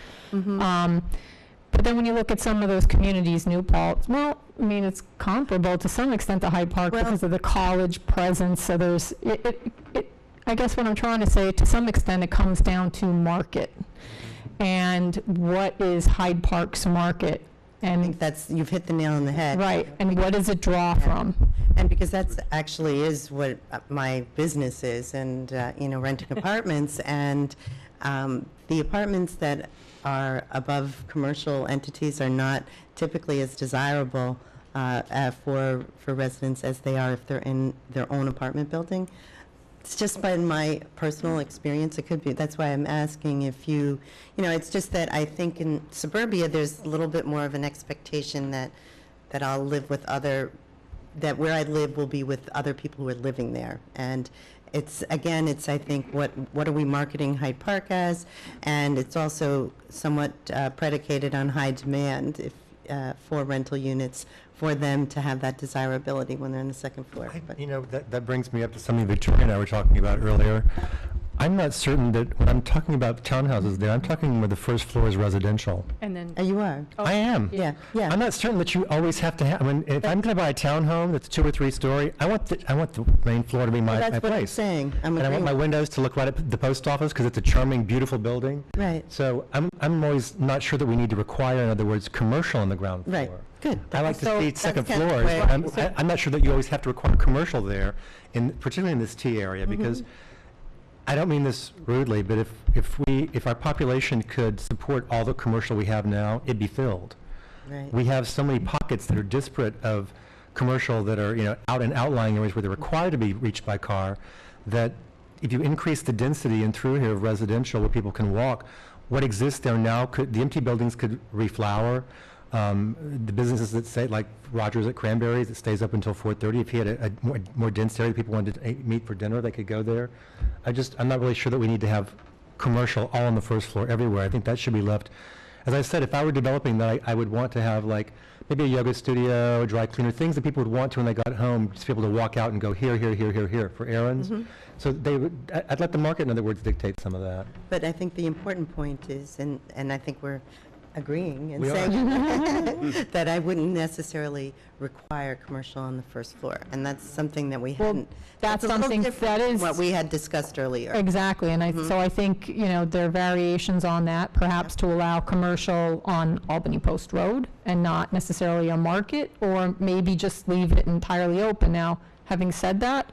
But then when you look at some of those communities, New Paltz, well, I mean, it's comparable to some extent to Hyde Park because of the college presence. So there's, I guess what I'm trying to say, to some extent, it comes down to market. And what is Hyde Park's market? And
I think that's, you've hit the nail on the head.
Right, and what does it draw from?
And because that's actually is what my business is, and, you know, renting apartments, and the apartments that are above commercial entities are not typically as desirable for residents as they are if they're in their own apartment building. It's just by my personal experience. It could be. That's why I'm asking if you know, it's just that I think in suburbia there's a little bit more of an expectation that I'll live with that where I live will be with other people who are living there. And it's, again, it's, I think, what are we marketing Hyde Park as? And it's also somewhat predicated on high demand for rental units, for them to have that desirability when they're on the second floor.
You know, that brings me up to something Victoria and I were talking about earlier. I'm not certain that when I'm talking about townhouses there, I'm talking where the first floor is residential.
And then,
You are.
I am.
Yeah, yeah.
I'm not certain that you always have to have, I mean, if I'm going to buy a townhome that's 2 or 3 story, I want the main floor to be my
That's
place.
what I'm saying.
And I want my windows to look right at the post office because it's a charming, beautiful building.
Right.
So I'm always not sure that we need to require, in other words, commercial on the ground floor.
Right. Good.
I like to
So
see
that's
second
kind of
floors.
where-
I'm not sure that you always have to require commercial there, particularly in this T area, because I don't mean this rudely, but if our population could support all the commercial we have now, it'd be filled.
Right.
We have so many pockets that are disparate of commercial that are, you know, out in outlying areas where they're required to be reached by car, that if you increase the density in through here of residential where people can walk, what exists there now the empty buildings could reflower. The businesses that say, like Rogers at Cranberries, it stays up until 4:30. If he had a more dense area, people wanted to meet for dinner, they could go there. I'm not really sure that we need to have commercial all on the first floor everywhere. I think that should be left. As I said, if I were developing that, I would want to have like maybe a yoga studio, a dry cleaner, things that people would want to when they got home, just be able to walk out and go here, here, here, here, here for errands. So I'd let the market, in other words, dictate some of that.
But I think the important point is, and I think we're agreeing and
We are.
saying that I wouldn't necessarily require commercial on the first floor, and that's something that we hadn't.
that's
a little
something
different
that
from
is-
what we had discussed earlier.
exactly, and so I think, you know, there are variations on that, perhaps to allow commercial on Albany Post Road and not necessarily a market, or maybe just leave it entirely open. Now, having said that,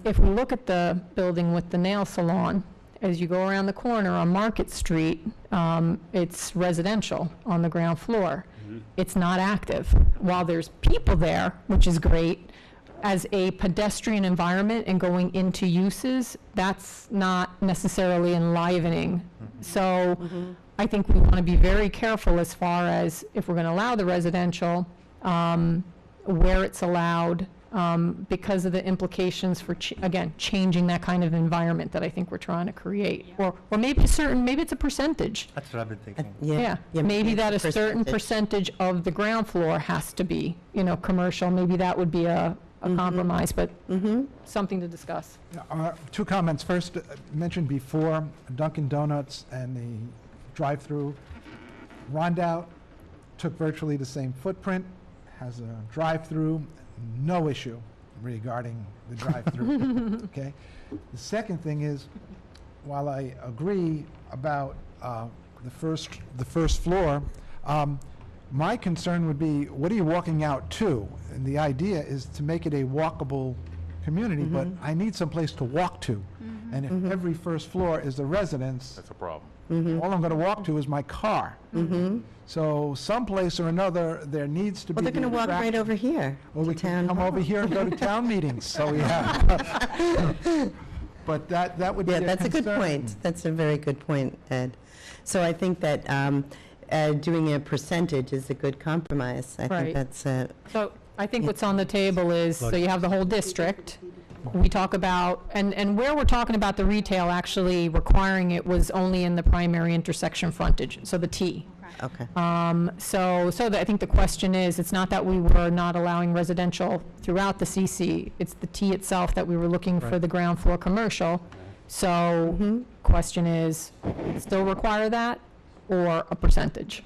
if we look at the building with the nail salon, as you go around the corner on Market Street, it's residential on the ground floor. It's not active. While there's people there, which is great, as a pedestrian environment and going into uses, that's not necessarily enlivening. So I think we want to be very careful as far as if we're going to allow the residential, where it's allowed, because of the implications for, again, changing that kind of environment that I think we're trying to create. Or maybe maybe it's a percentage.
That's what I've been thinking.
Yeah, maybe that a certain percentage of the ground floor has to be, you know, commercial. Maybe that would be a compromise, but something to discuss.
2 comments. First, mentioned before, Dunkin' Donuts and the drive-through. Rondout took virtually the same footprint, has a drive-through, no issue regarding the drive-through. Okay. The second thing is, while I agree about the first floor, my concern would be, what are you walking out to? And the idea is to make it a walkable community, but I need some place to walk to. And if every first floor is a residence,
That's a problem.
all I'm going to walk to is my car. So someplace or another, there needs to be.
Well, they're going to walk right over here
Or
to
we
town
can come
hall.
over here and go to town meetings, so we have. But that would be
Yeah,
a
that's a good
concern.
point. That's a very good point, Ed. So I think that doing a percentage is a good compromise. I
Right.
think that's a,
So I think what's on the table is, so you have the whole district. We talk about, and where we're talking about the retail actually requiring it was only in the primary intersection frontage, so the T.
okay.
So I think the question is, it's not that we were not allowing residential throughout the CC, it's the T itself that we were looking for
Right.
the ground floor commercial. So, question is, still require that, or a percentage?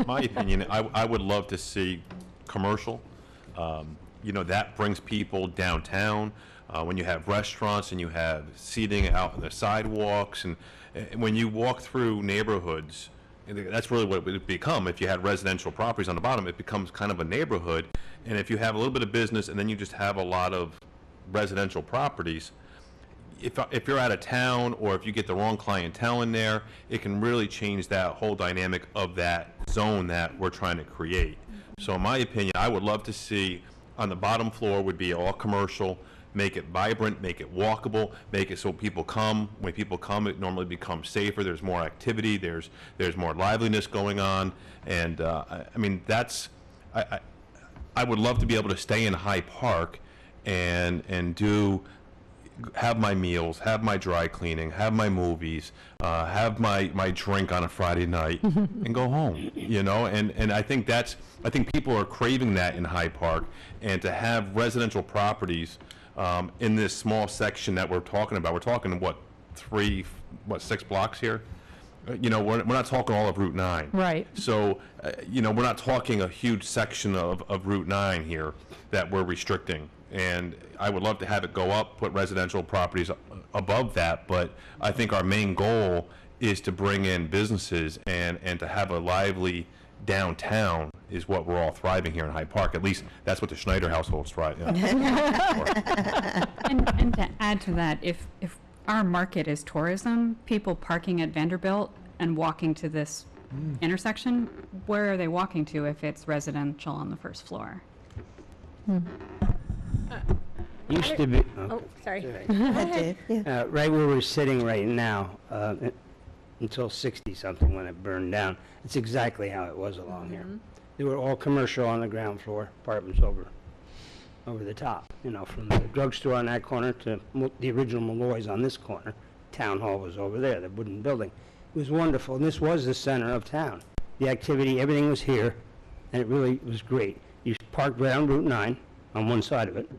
My opinion, I would love to see commercial. You know, that brings people downtown. When you have restaurants and you have seating out on the sidewalks, and when you walk through neighborhoods, that's really what it would become. If you had residential properties on the bottom, it becomes kind of a neighborhood. And if you have a little bit of business and then you just have a lot of residential properties, if you're out of town or if you get the wrong clientele in there, it can really change that whole dynamic of that zone that we're trying to create. So in my opinion, I would love to see on the bottom floor would be all commercial, make it vibrant, make it walkable, make it so people come. When people come, it normally becomes safer. There's more activity. There's more liveliness going on. And I mean, I would love to be able to stay in Hyde Park and have my meals, have my dry cleaning, have my movies, have my drink on a Friday night, and go home. You know, and I think people are craving that in Hyde Park, and to have residential properties in this small section that we're talking about. We're talking what 6 blocks here. You know, we're not talking all of Route 9.
Right.
So, you know, we're not talking a huge section of Route 9 here that we're restricting. And I would love to have it go up, put residential properties above that, but I think our main goal is to bring in businesses and to have a lively downtown is what we're all thriving here in Hyde Park. At least that's what the Schneider households thrive.
And to add to that, if our market is tourism, people parking at Vanderbilt and walking to this intersection, where are they walking to if it's residential on the first floor?
Used to be,
Oh, sorry.
Go ahead, Dave. Yeah.
right where we're sitting right now, until 60-something when it burned down, it's exactly how it was along here. They were all commercial on the ground floor, apartments over the top, you know, from the drugstore on that corner to the original Malloy's on this corner. Town hall was over there, the wooden building. It was wonderful, and this was the center of town. The activity, everything was here, and it really was great. You parked right on Route 9, on one side of it.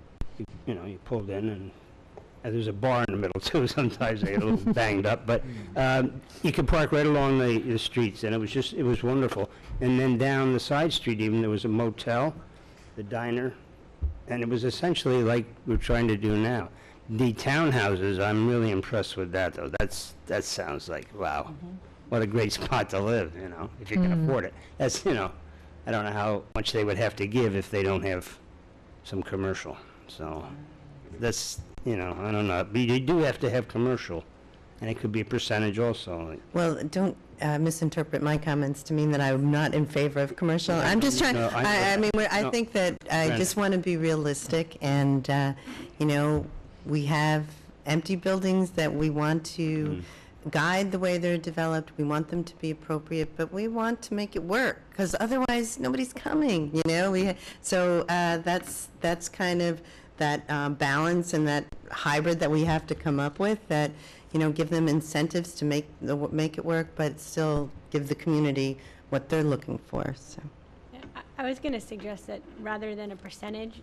You know, you pulled in, and there's a bar in the middle, too. Sometimes they get a little banged up, but you could park right along the streets, and it was wonderful. And then down the side street even, there was a motel, the diner, and it was essentially like we're trying to do now. The townhouses, I'm really impressed with that, though. That sounds like, wow, what a great spot to live, you know, if you can afford it. That's, you know, I don't know how much they would have to give if they don't have some commercial. So that's, you know, I don't know. But you do have to have commercial, and it could be a percentage also.
Well, don't misinterpret my comments to mean that I'm not in favor of commercial. I'm just trying,
No,
I mean, I
no.
think that I
Right.
just want to be realistic, and, you know, we have empty buildings that we want to guide the way they're developed. We want them to be appropriate, but we want to make it work, because otherwise nobody's coming, you know? So that's kind of that balance and that hybrid that we have to come up with, that, you know, give them incentives to make it work, but still give the community what they're looking for, so.
Yeah, I was going to suggest that rather than a percentage,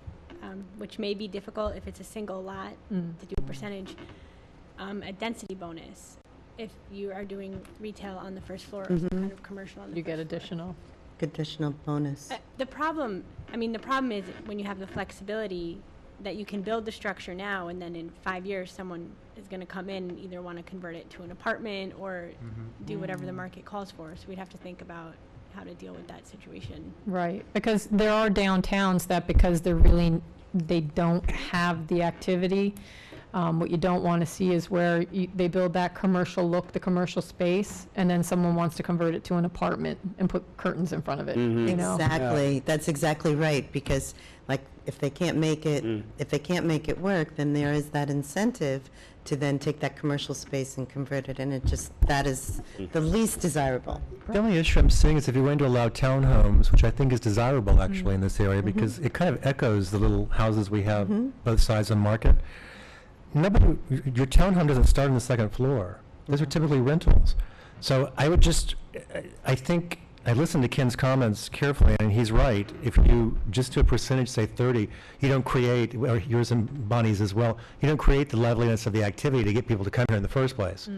which may be difficult if it's a single lot to do a percentage, a density bonus. If you are doing retail on the first floor or some kind of commercial on the
You get
first floor.
additional.
Additional bonus.
The problem is when you have the flexibility, that you can build the structure now, and then in 5 years, someone is going to come in and either want to convert it to an apartment or do whatever the market calls for. So we'd have to think about how to deal with that situation.
Right, because there are downtowns that because they don't have the activity, what you don't want to see is where they build that commercial look, the commercial space, and then someone wants to convert it to an apartment and put curtains in front of it, you know?
Exactly. That's exactly right, because like if they can't make it work, then there is that incentive to then take that commercial space and convert it, and that is the least desirable.
The only issue I'm seeing is if you're going to allow townhomes, which I think is desirable actually in this area, because it kind of echoes the little houses we have both sides of the market. Your townhome doesn't start on the second floor. Those are typically rentals. So I think, I listened to Ken's comments carefully, and he's right. If you just do a percentage, say 30, you don't create, or yours and Bonnie's as well, you don't create the liveliness of the activity to get people to come here in the first place.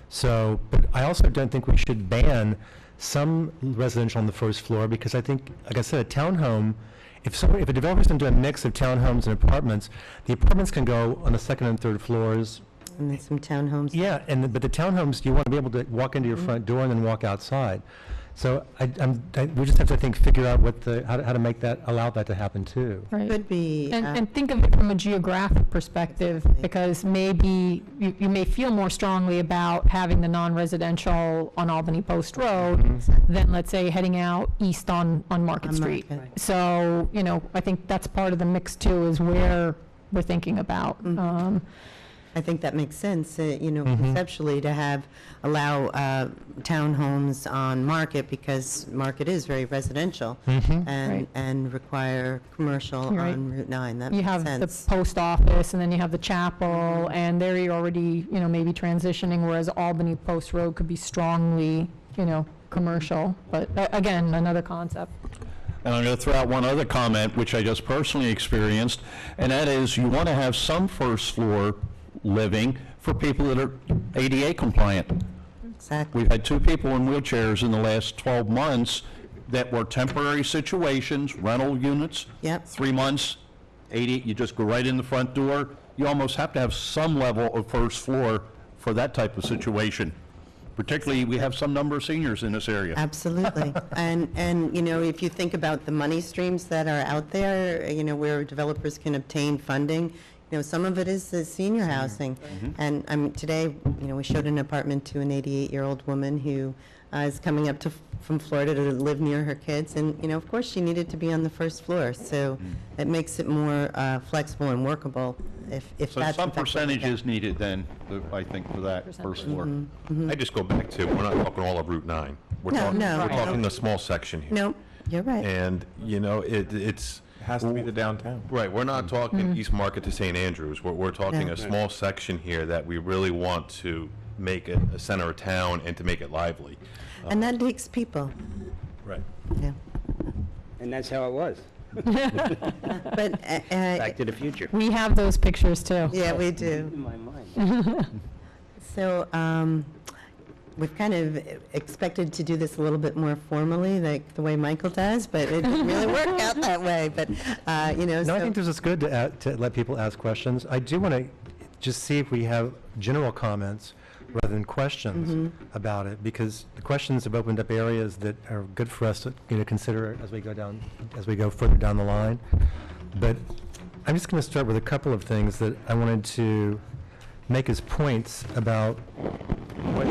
So, but I also don't think we should ban some residential on the first floor, because I think, like I said, a townhome, if a developer's going to do a mix of townhomes and apartments, the apartments can go on the second and third floors.
And there's some townhomes.
Yeah, but the townhomes, you want to be able to walk into your front door and then walk outside. So we just have to figure out how to allow that to happen too.
Right.
Could be.
And think of it from a geographic perspective, because maybe you may feel more strongly about having the non-residential on Albany Post Road than, let's say, heading out east on Market Street. So, I think that's part of the mix too, is where we're thinking about.
I think that makes sense, conceptually, to allow townhomes on Market, because Market is very residential and require commercial on Route 9. That
You
makes
have
sense.
the post office, and then you have the chapel, and they're already, maybe transitioning, whereas Albany Post Road could be strongly, commercial. But again, another concept.
And I'm going to throw out one other comment, which I just personally experienced, and that is you want to have some first floor living for people that are ADA compliant.
Exactly.
We've had 2 people in wheelchairs in the last 12 months that were temporary situations, rental units.
Yep.
3 months, 80, you just go right in the front door. You almost have to have some level of first floor for that type of situation. Particularly, we have some number of seniors in this area.
Absolutely. And if you think about the money streams that are out there, where developers can obtain funding, some of it is the senior housing. And today, we showed an apartment to an 88-year-old woman who is coming up from Florida to live near her kids. And, of course, she needed to be on the first floor. So it makes it more flexible and workable if
So
that's
some
in fact what we
percentage
get.
is needed then, I think, for that first floor.
I just go back to, we're not talking all of Route 9. We're
No,
talking,
no.
we're talking the small section here.
No, you're right.
And, it's...
It has to be the downtown.
Right, we're not talking East Market to St. Andrews. We're talking
Yeah.
a small section here that we really want to make it a center of town and to make it lively.
And that takes people.
Right.
Yeah.
And that's how it was.
But,
Back to the future.
We have those pictures too.
yeah, we do.
In my mind.
So we've kind of expected to do this a little bit more formally, like the way Michael does, but it didn't really work out that way. But,
No,
so
I think this is good to let people ask questions. I do want to just see if we have general comments rather than questions about it, because the questions have opened up areas that are good for us to consider as we go further down the line. But I'm just going to start with a couple of things that I wanted to make as points about what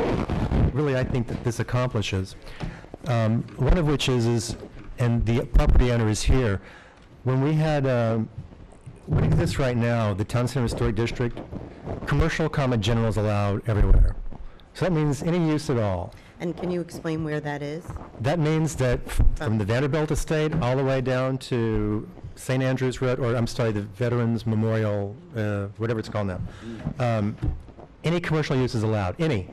really I think that this accomplishes. One of which is, and the property owner is here, when we had, what exists right now, the Town Center Historic District, commercial, general is allowed everywhere. So that means any use at all.
and can you explain where that is?
That means that from the Vanderbilt Estate all the way down to St. Andrews Road, or I'm sorry, the Veterans Memorial, whatever it's called now. Any commercial use is allowed, any.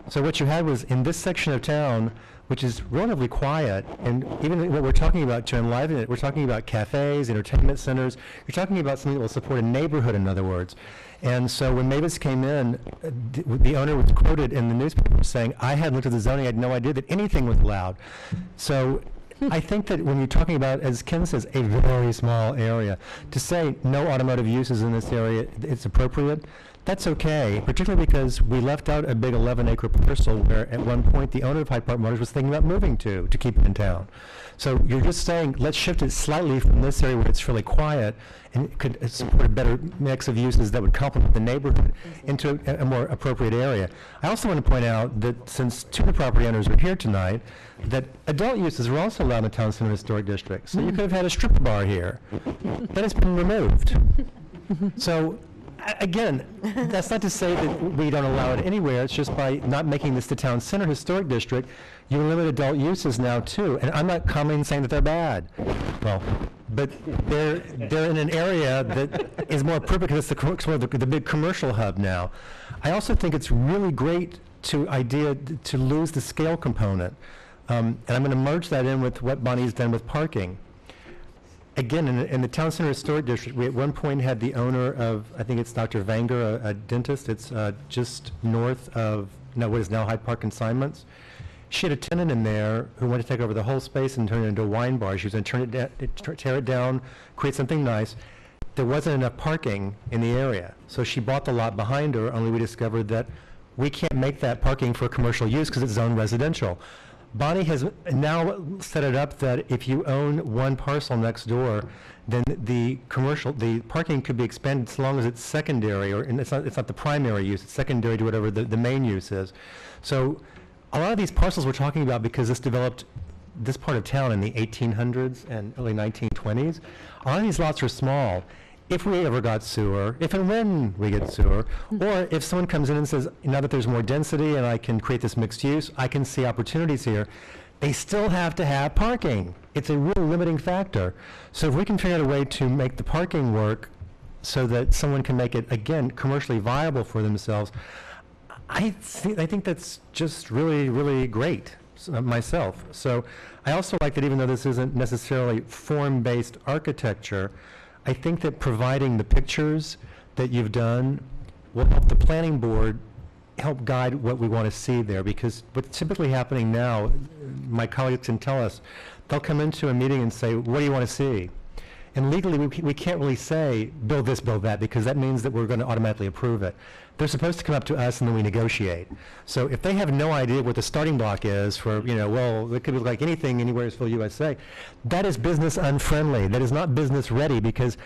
So what you had was in this section of town, which is relatively quiet, and even what we're talking about to enliven it, we're talking about cafes, entertainment centers. You're talking about something that will support a neighborhood, in other words. And so when Mavis came in, the owner was quoted in the newspaper saying, I hadn't looked at the zoning, I had no idea that anything was allowed. So I think that when you're talking about, as Ken says, a very small area, to say no automotive uses in this area, it's appropriate, that's okay, particularly because we left out a big 11-acre parcel where at one point the owner of Hyde Park Motors was thinking about moving to keep it in town. So you're just saying, let's shift it slightly from this area where it's really quiet and it could support a better mix of uses that would complement the neighborhood into a more appropriate area. I also want to point out that since two of the property owners are here tonight, that adult uses are also allowed in the Town Center Historic District. So you could have had a strip bar here. That has been removed. So again, that's not to say that we don't allow it anywhere. It's just by not making this the Town Center Historic District, you limit adult uses now too. And I'm not commenting saying that they're bad. Well, but they're in an area that is more appropriate because it's the big commercial hub now. I also think it's really great to lose the scale component. And I'm going to merge that in with what Bonnie's done with parking. Again, in the Town Center Historic District, we at one point had the owner of, I think it's Dr. Vanger, a dentist. It's just north of what is now Hyde Park Consignments. She had a tenant in there who wanted to take over the whole space and turn it into a wine bar. She was going to tear it down, create something nice. There wasn't enough parking in the area, so she bought the lot behind her, only we discovered that we can't make that parking for commercial use because it's zoned residential. Bonnie has now set it up that if you own one parcel next door, then the parking could be expanded as long as it's secondary, and it's not the primary use, it's secondary to whatever the main use is. So a lot of these parcels we're talking about, because this developed this part of town in the 1800s and early 1920s, a lot of these lots are small. If we ever got sewer, if and when we get sewer, or if someone comes in and says, now that there's more density and I can create this mixed use, I can see opportunities here, they still have to have parking. It's a real limiting factor. So if we can figure out a way to make the parking work so that someone can make it, again, commercially viable for themselves, I think that's just really, really great myself. So I also like that even though this isn't necessarily form-based architecture, I think that providing the pictures that you've done will help the planning board help guide what we want to see there, because what's typically happening now, my colleagues can tell us, they'll come into a meeting and say, what do you want to see? And legally, we can't really say, build this, build that, because that means that we're going to automatically approve it. They're supposed to come up to us and then we negotiate. So if they have no idea what the starting block is for, well, it could look like anything anywhere in USA, that is business unfriendly. That is not business ready, because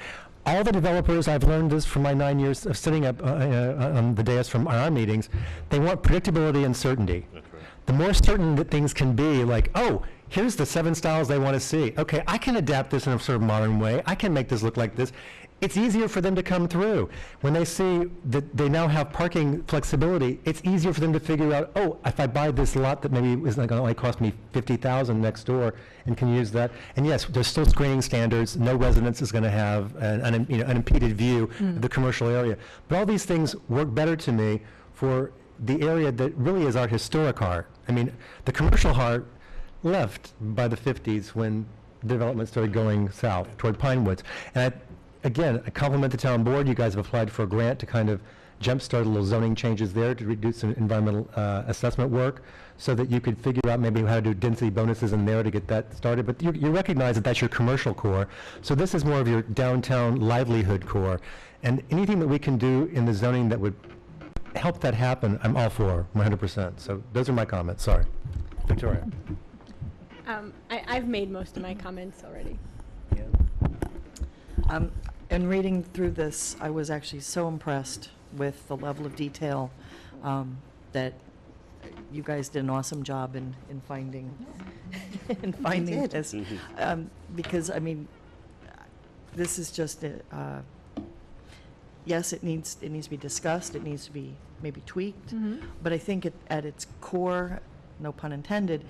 all the developers, I've learned this from my 9 years of sitting up on the dais from our meetings, they want predictability and certainty. That's right. The more certain that things can be, like, oh, here's the 7 styles they want to see. Okay, I can adapt this in a sort of modern way. I can make this look like this. It's easier for them to come through. When they see that they now have parking flexibility, it's easier for them to figure out, oh, if I buy this lot that maybe is going to only cost me $50,000 next door and can use that. And yes, there's still screening standards. No residence is going to have an unimpeded view of the commercial area. But all these things work better to me for the area that really is our historic heart. I mean, the commercial heart left by the 50s when development started going south toward Pine Woods. And again, I compliment the town board. You guys have applied for a grant to kind of jumpstart a little zoning changes there to reduce some environmental assessment work so that you could figure out maybe how to do density bonuses in there to get that started. But you recognize that that's your commercial core. So this is more of your downtown livelihood core. And anything that we can do in the zoning that would help that happen, I'm all for 100%. So those are my comments. Sorry. Victoria.
I've made most of my comments already.
In reading through this, I was actually so impressed with the level of detail that you guys did an awesome job in finding this. Because, I mean, this is just, yes, it needs to be discussed, it needs to be maybe tweaked, but I think at its core, no pun intended,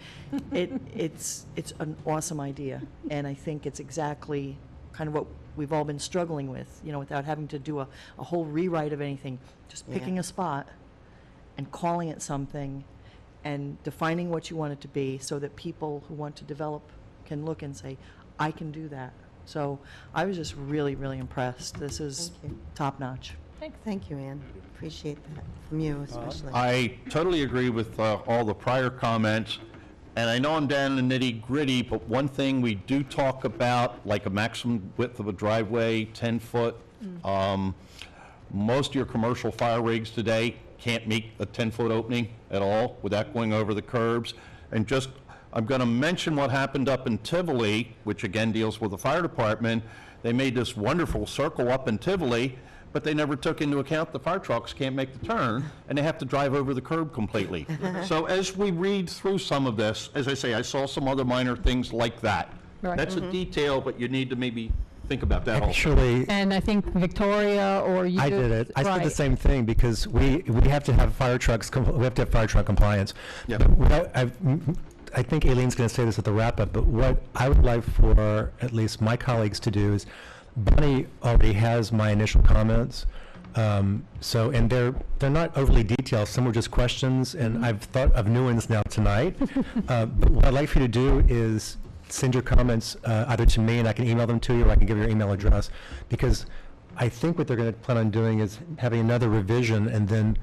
it's an awesome idea, and I think it's exactly kind of what we've all been struggling with, without having to do a whole rewrite of anything, just picking a spot and calling it something and defining what you want it to be so that people who want to develop can look and say, I can do that. So I was just really, really impressed. This is top notch.
Thank you, Ann. Appreciate that from you especially.
I totally agree with all the prior comments, and I know I'm down in the nitty-gritty, but one thing we do talk about, like a maximum width of a driveway, 10 foot. Most of your commercial fire rigs today can't meet a 10-foot opening at all without going over the curbs. And just, I'm going to mention what happened up in Tivoli, which again deals with the fire department. They made this wonderful circle up in Tivoli, but they never took into account the fire trucks can't make the turn, and they have to drive over the curb completely. So as we read through some of this, as I say, I saw some other minor things like that.
Right.
That's a detail, but you need to maybe think about that also.
Actually,
And I think Victoria or you.
I did it. I said the
Right.
same thing because we have to have fire trucks, we have to have fire truck compliance.
Yeah.
But what I think Aileen's going to say this at the wrap-up, but what I would like for at least my colleagues to do is, Bonnie already has my initial comments. So, and they're not overly detailed. Some were just questions, and I've thought of new ones now tonight. But what I'd like for you to do is send your comments either to me, and I can email them to you, or I can give you your email address, because I think what they're going to plan on doing is having another revision and then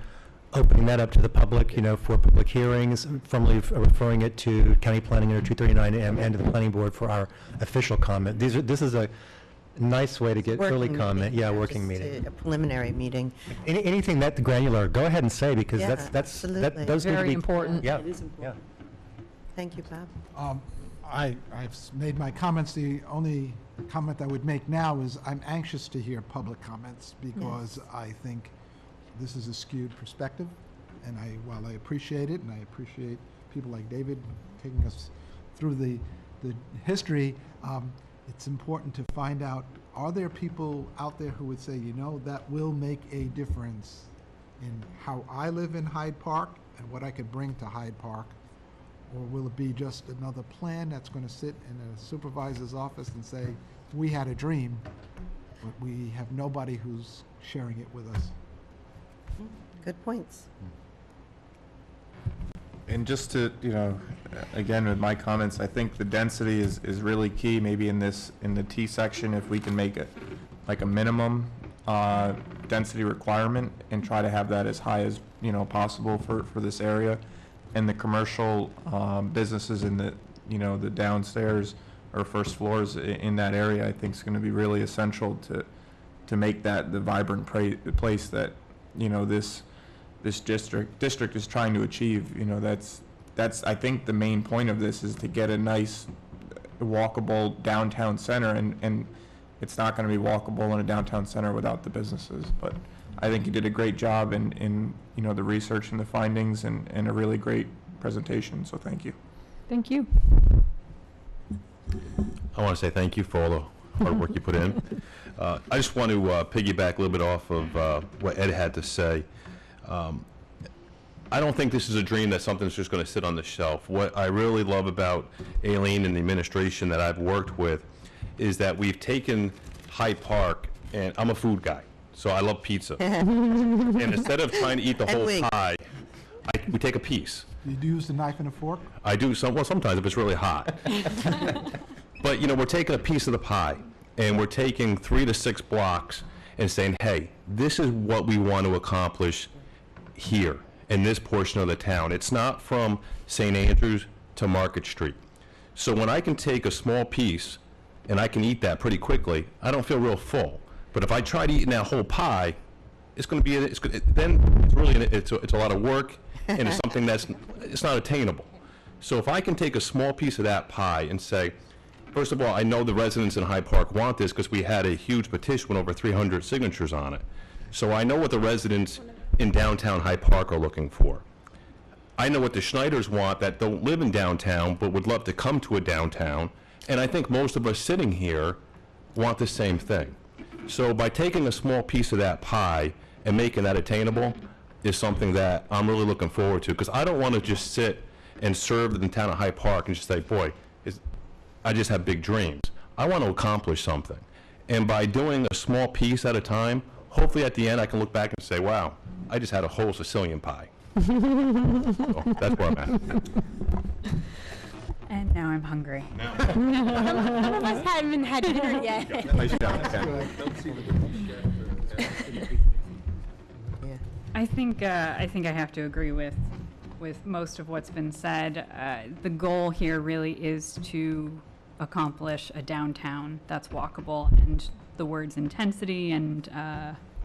opening that up to the public, for public hearings, formally referring it to County Planning under 239M and to the Planning Board for our official comment. This is a nice way to get early
Working
comment.
meeting,
Yeah,
just
working meeting.
A preliminary meeting.
Anything that granular, go ahead and say, because
Yeah,
that's
absolutely.
those need to
Very
be
important.
Yeah,
It is important.
yeah.
Thank you, Bob.
Made my comments. The only comment I would make now is I'm anxious to hear public comments because I think this is a skewed perspective. And while I appreciate it, and I appreciate people like David taking us through the history, it's important to find out, are there people out there who would say, that will make a difference in how I live in Hyde Park and what I could bring to Hyde Park? Or will it be just another plan that's going to sit in a supervisor's office and say, we had a dream, but we have nobody who's sharing it with us?
Good points.
And just to, again, with my comments, I think the density is really key, maybe in the T section, if we can make it like a minimum density requirement and try to have that as high as, possible for this area. And the commercial businesses in the downstairs or first floors in that area, I think is going to be really essential to make that the vibrant place that, this district is trying to achieve. That's I think the main point of this is to get a nice walkable downtown center, and it's not going to be walkable in a downtown center without the businesses. But I think you did a great job in the research and the findings, and a really great presentation, so thank you.
Thank you.
I want to say thank you for all the hard work you put in. I just want to piggyback a little bit off of what Ed had to say. I don't think this is a dream that something's just going to sit on the shelf. What I really love about Aileen and the administration that I've worked with is that we've taken Hyde Park, and I'm a food guy, so I love pizza. And instead of trying to eat the
And
whole
wings.
pie, we take a piece.
You do use the knife and a fork?
I do, sometimes if it's really hot. But, we're taking a piece of the pie, and we're taking 3 to 6 blocks and saying, hey, this is what we want to accomplish here in this portion of the town. It's not from St. Andrews to Market Street. So when I can take a small piece and I can eat that pretty quickly, I don't feel real full. But if I try to eat that whole pie, it's going to be, then it's really, it's a lot of work, and it's something it's not attainable. So if I can take a small piece of that pie and say, first of all, I know the residents in Hyde Park want this because we had a huge petition with over 300 signatures on it. So I know what the residents in downtown Hyde Park are looking for. I know what the Schneiders want that don't live in downtown but would love to come to a downtown, and I think most of us sitting here want the same thing. So by taking a small piece of that pie and making that attainable is something that I'm really looking forward to, because I don't want to just sit and serve in the town of Hyde Park and just say, boy, I just have big dreams. I want to accomplish something. And by doing a small piece at a time, hopefully at the end I can look back and say, wow, I just had a whole Sicilian pie. So that's where I'm at.
And now I'm hungry.
Some of us haven't had dinner yet.
Nice job, Ken.
I think I have to agree with with most of what's been said. The goal here really is to accomplish a downtown that's walkable, and the words intensity and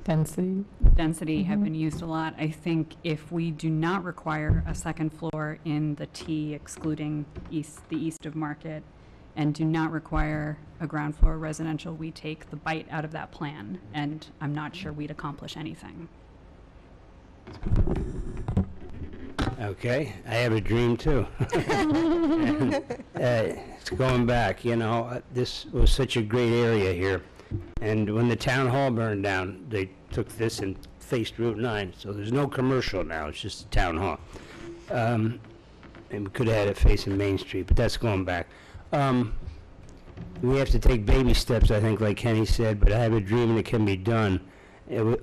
density have been used a lot. I think if we do not require a second floor in the T, excluding the east of Market, and do not require a ground floor residential, we take the bite out of that plan, and I'm not sure we'd accomplish anything.
Okay, I have a dream too. It's going back, you know, this was such a great area here. And when the town hall burned down, they took this and faced Route 9. So there's no commercial now, it's just the town hall. And we could have had it facing Main Street, but that's going back. We have to take baby steps, I think, like Kenny said, but I have a dream and it can be done.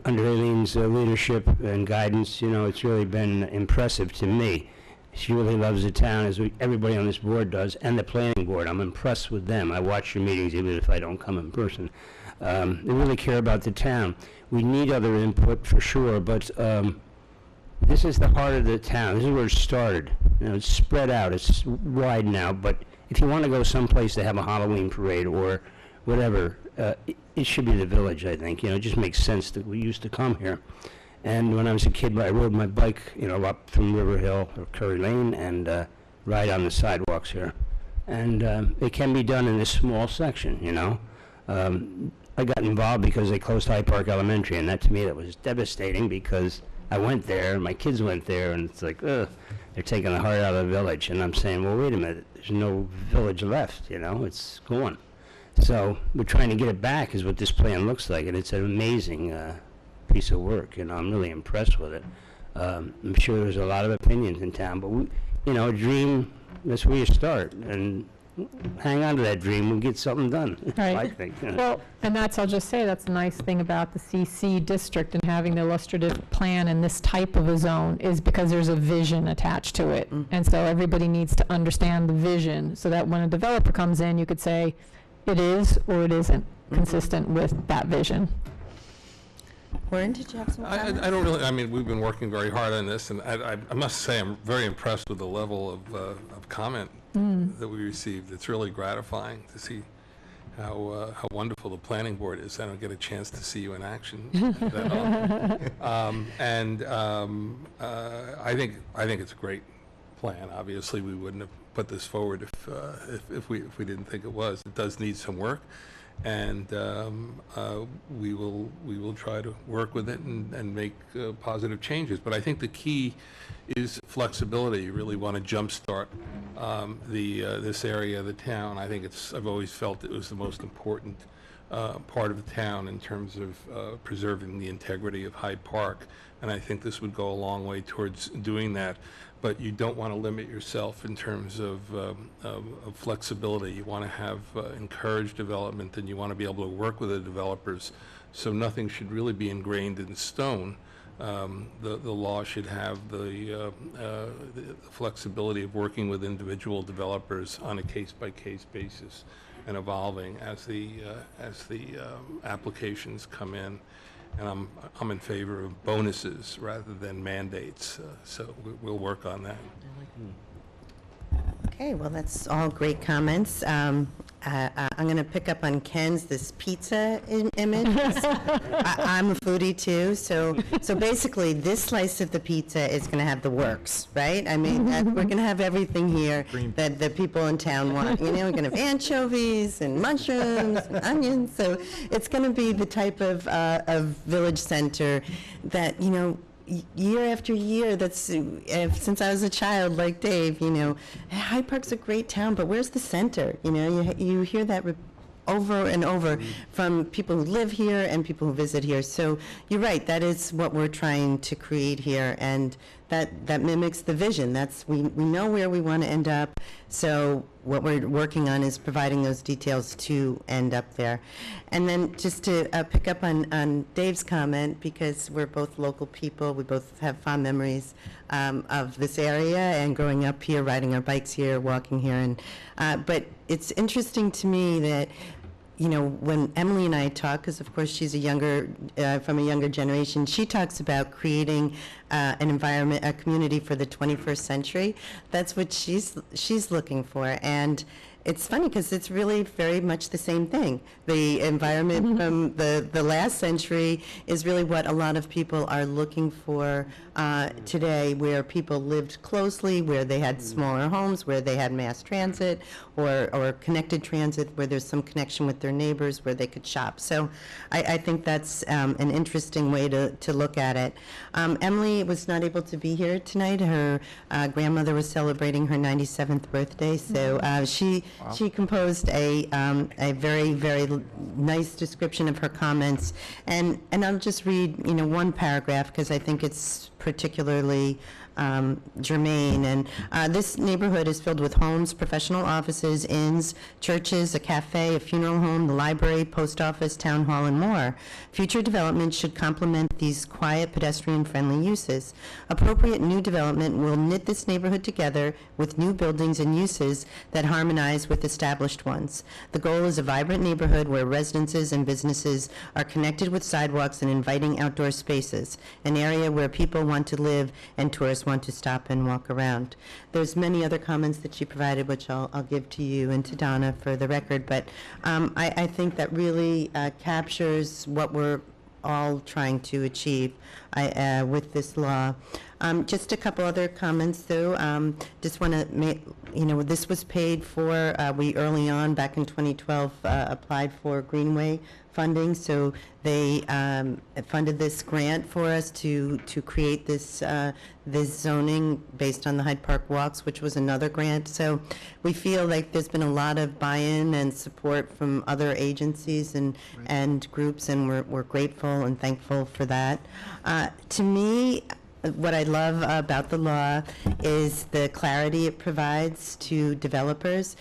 Under Eileen's leadership and guidance, you know, it's really been impressive to me. She really loves the town, as everybody on this board does, and the planning board. I'm impressed with them. I watch your meetings, even if I don't come in person. They really care about the town. We need other input for sure, but this is the heart of the town. This is where it started. You know, it's spread out. It's wide now, but if you want to go someplace to have a Halloween parade or whatever, it should be the village, I think. You know, it just makes sense that we used to come here. And when I was a kid, I rode my bike, you know, up from River Hill or Curry Lane and ride on the sidewalks here. And it can be done in this small section, you know. I got involved because they closed Hyde Park Elementary, and that to me, that was devastating because I went there, and my kids went there, and it's like, ugh, they're taking the heart out of the village. And I'm saying, well, wait a minute, there's no village left, you know, it's gone. So we're trying to get it back is what this plan looks like, and it's an amazing piece of work. You know, I'm really impressed with it. I'm sure there's a lot of opinions in town, but we, you know, a dream, that's where you start, and hang on to that dream, we'll get something done,
Right.
I think.
Well, and I'll just say, that's the nice thing about the CC district and having the illustrative plan in this type of a zone is because there's a vision attached to it. And so everybody needs to understand the vision so that when a developer comes in, you could say, it is or it isn't consistent with that vision.
Warren, did you have some comments?
I don't really, I mean, we've been working very hard on this, and I must say, I'm very impressed with the level of comment that we received. It's really gratifying to see how wonderful the planning board is. I don't get a chance to see you in action that often. I think it's a great plan. Obviously, we wouldn't have put this forward if we didn't think it was. It does need some work, and we will try to work with it and make positive changes. But I think the key is flexibility. You really want to jumpstart this area of the town. I think I've always felt it was the most important part of the town in terms of preserving the integrity of Hyde Park, and I think this would go a long way towards doing that. But you don't want to limit yourself in terms of flexibility. You want to have encouraged development, and you want to be able to work with the developers. So nothing should really be ingrained in stone. The law should have the flexibility of working with individual developers on a case-by-case basis and evolving as the applications come in. And I'm in favor of bonuses rather than mandates, so we'll work on that.
Okay, well, that's all great comments. I'm going to pick up on Ken's, this pizza image. I'm a foodie too, so basically this slice of the pizza is going to have the works, right? I mean, we're going to have everything here that the people in town want. You know, we're going to have anchovies and mushrooms and onions, so it's going to be the type of village center that, you know, year after year, that's since I was a child, like Dave, you know, Hyde Park's a great town, but where's the center? You know, you hear that over and over from people who live here and people who visit here. So you're right, that is what we're trying to create here, and that mimics the vision. We know where we want to end up, so what we're working on is providing those details to end up there. And then just to pick up on Dave's comment, because we're both local people, we both have fond memories of this area and growing up here, riding our bikes here, walking here, and but it's interesting to me that you know, when Emily and I talk, because of course she's a younger, from a younger generation, she talks about creating an environment, a community for the 21st century. That's what she's looking for. And it's funny because it's really very much the same thing. The environment from the last century is really what a lot of people are looking for today, where people lived closely, where they had smaller homes, where they had mass transit or connected transit, where there's some connection with their neighbors, where they could shop. So I think that's an interesting way to look at it. Emily was not able to be here tonight. Her grandmother was celebrating her 97th birthday, so she composed a very, very nice description of her comments, and I'll just read, you know, one paragraph because I think it's particularly germane. And this neighborhood is filled with homes, professional offices, inns, churches, a cafe, a funeral home, the library, post office, town hall, and more. Future development should complement these quiet, pedestrian-friendly uses. Appropriate new development will knit this neighborhood together with new buildings and uses that harmonize with established ones. The goal is a vibrant neighborhood where residences and businesses are connected with sidewalks and inviting outdoor spaces, an area where people want to live and tourists want to stop and walk around. There's many other comments that she provided, which I'll give to you and to Donna for the record, but I think that really captures what we're all trying to achieve with this law. Just a couple other comments, though. Just want to make, you know, this was paid for, we early on, back in 2012, applied for Greenway funding, so they funded this grant for us to create this this zoning based on the Hyde Park walks, which was another grant. So we feel like there's been a lot of buy-in and support from other agencies and groups, and we're grateful and thankful for that. To me, what I love about the law is the clarity it provides to developers.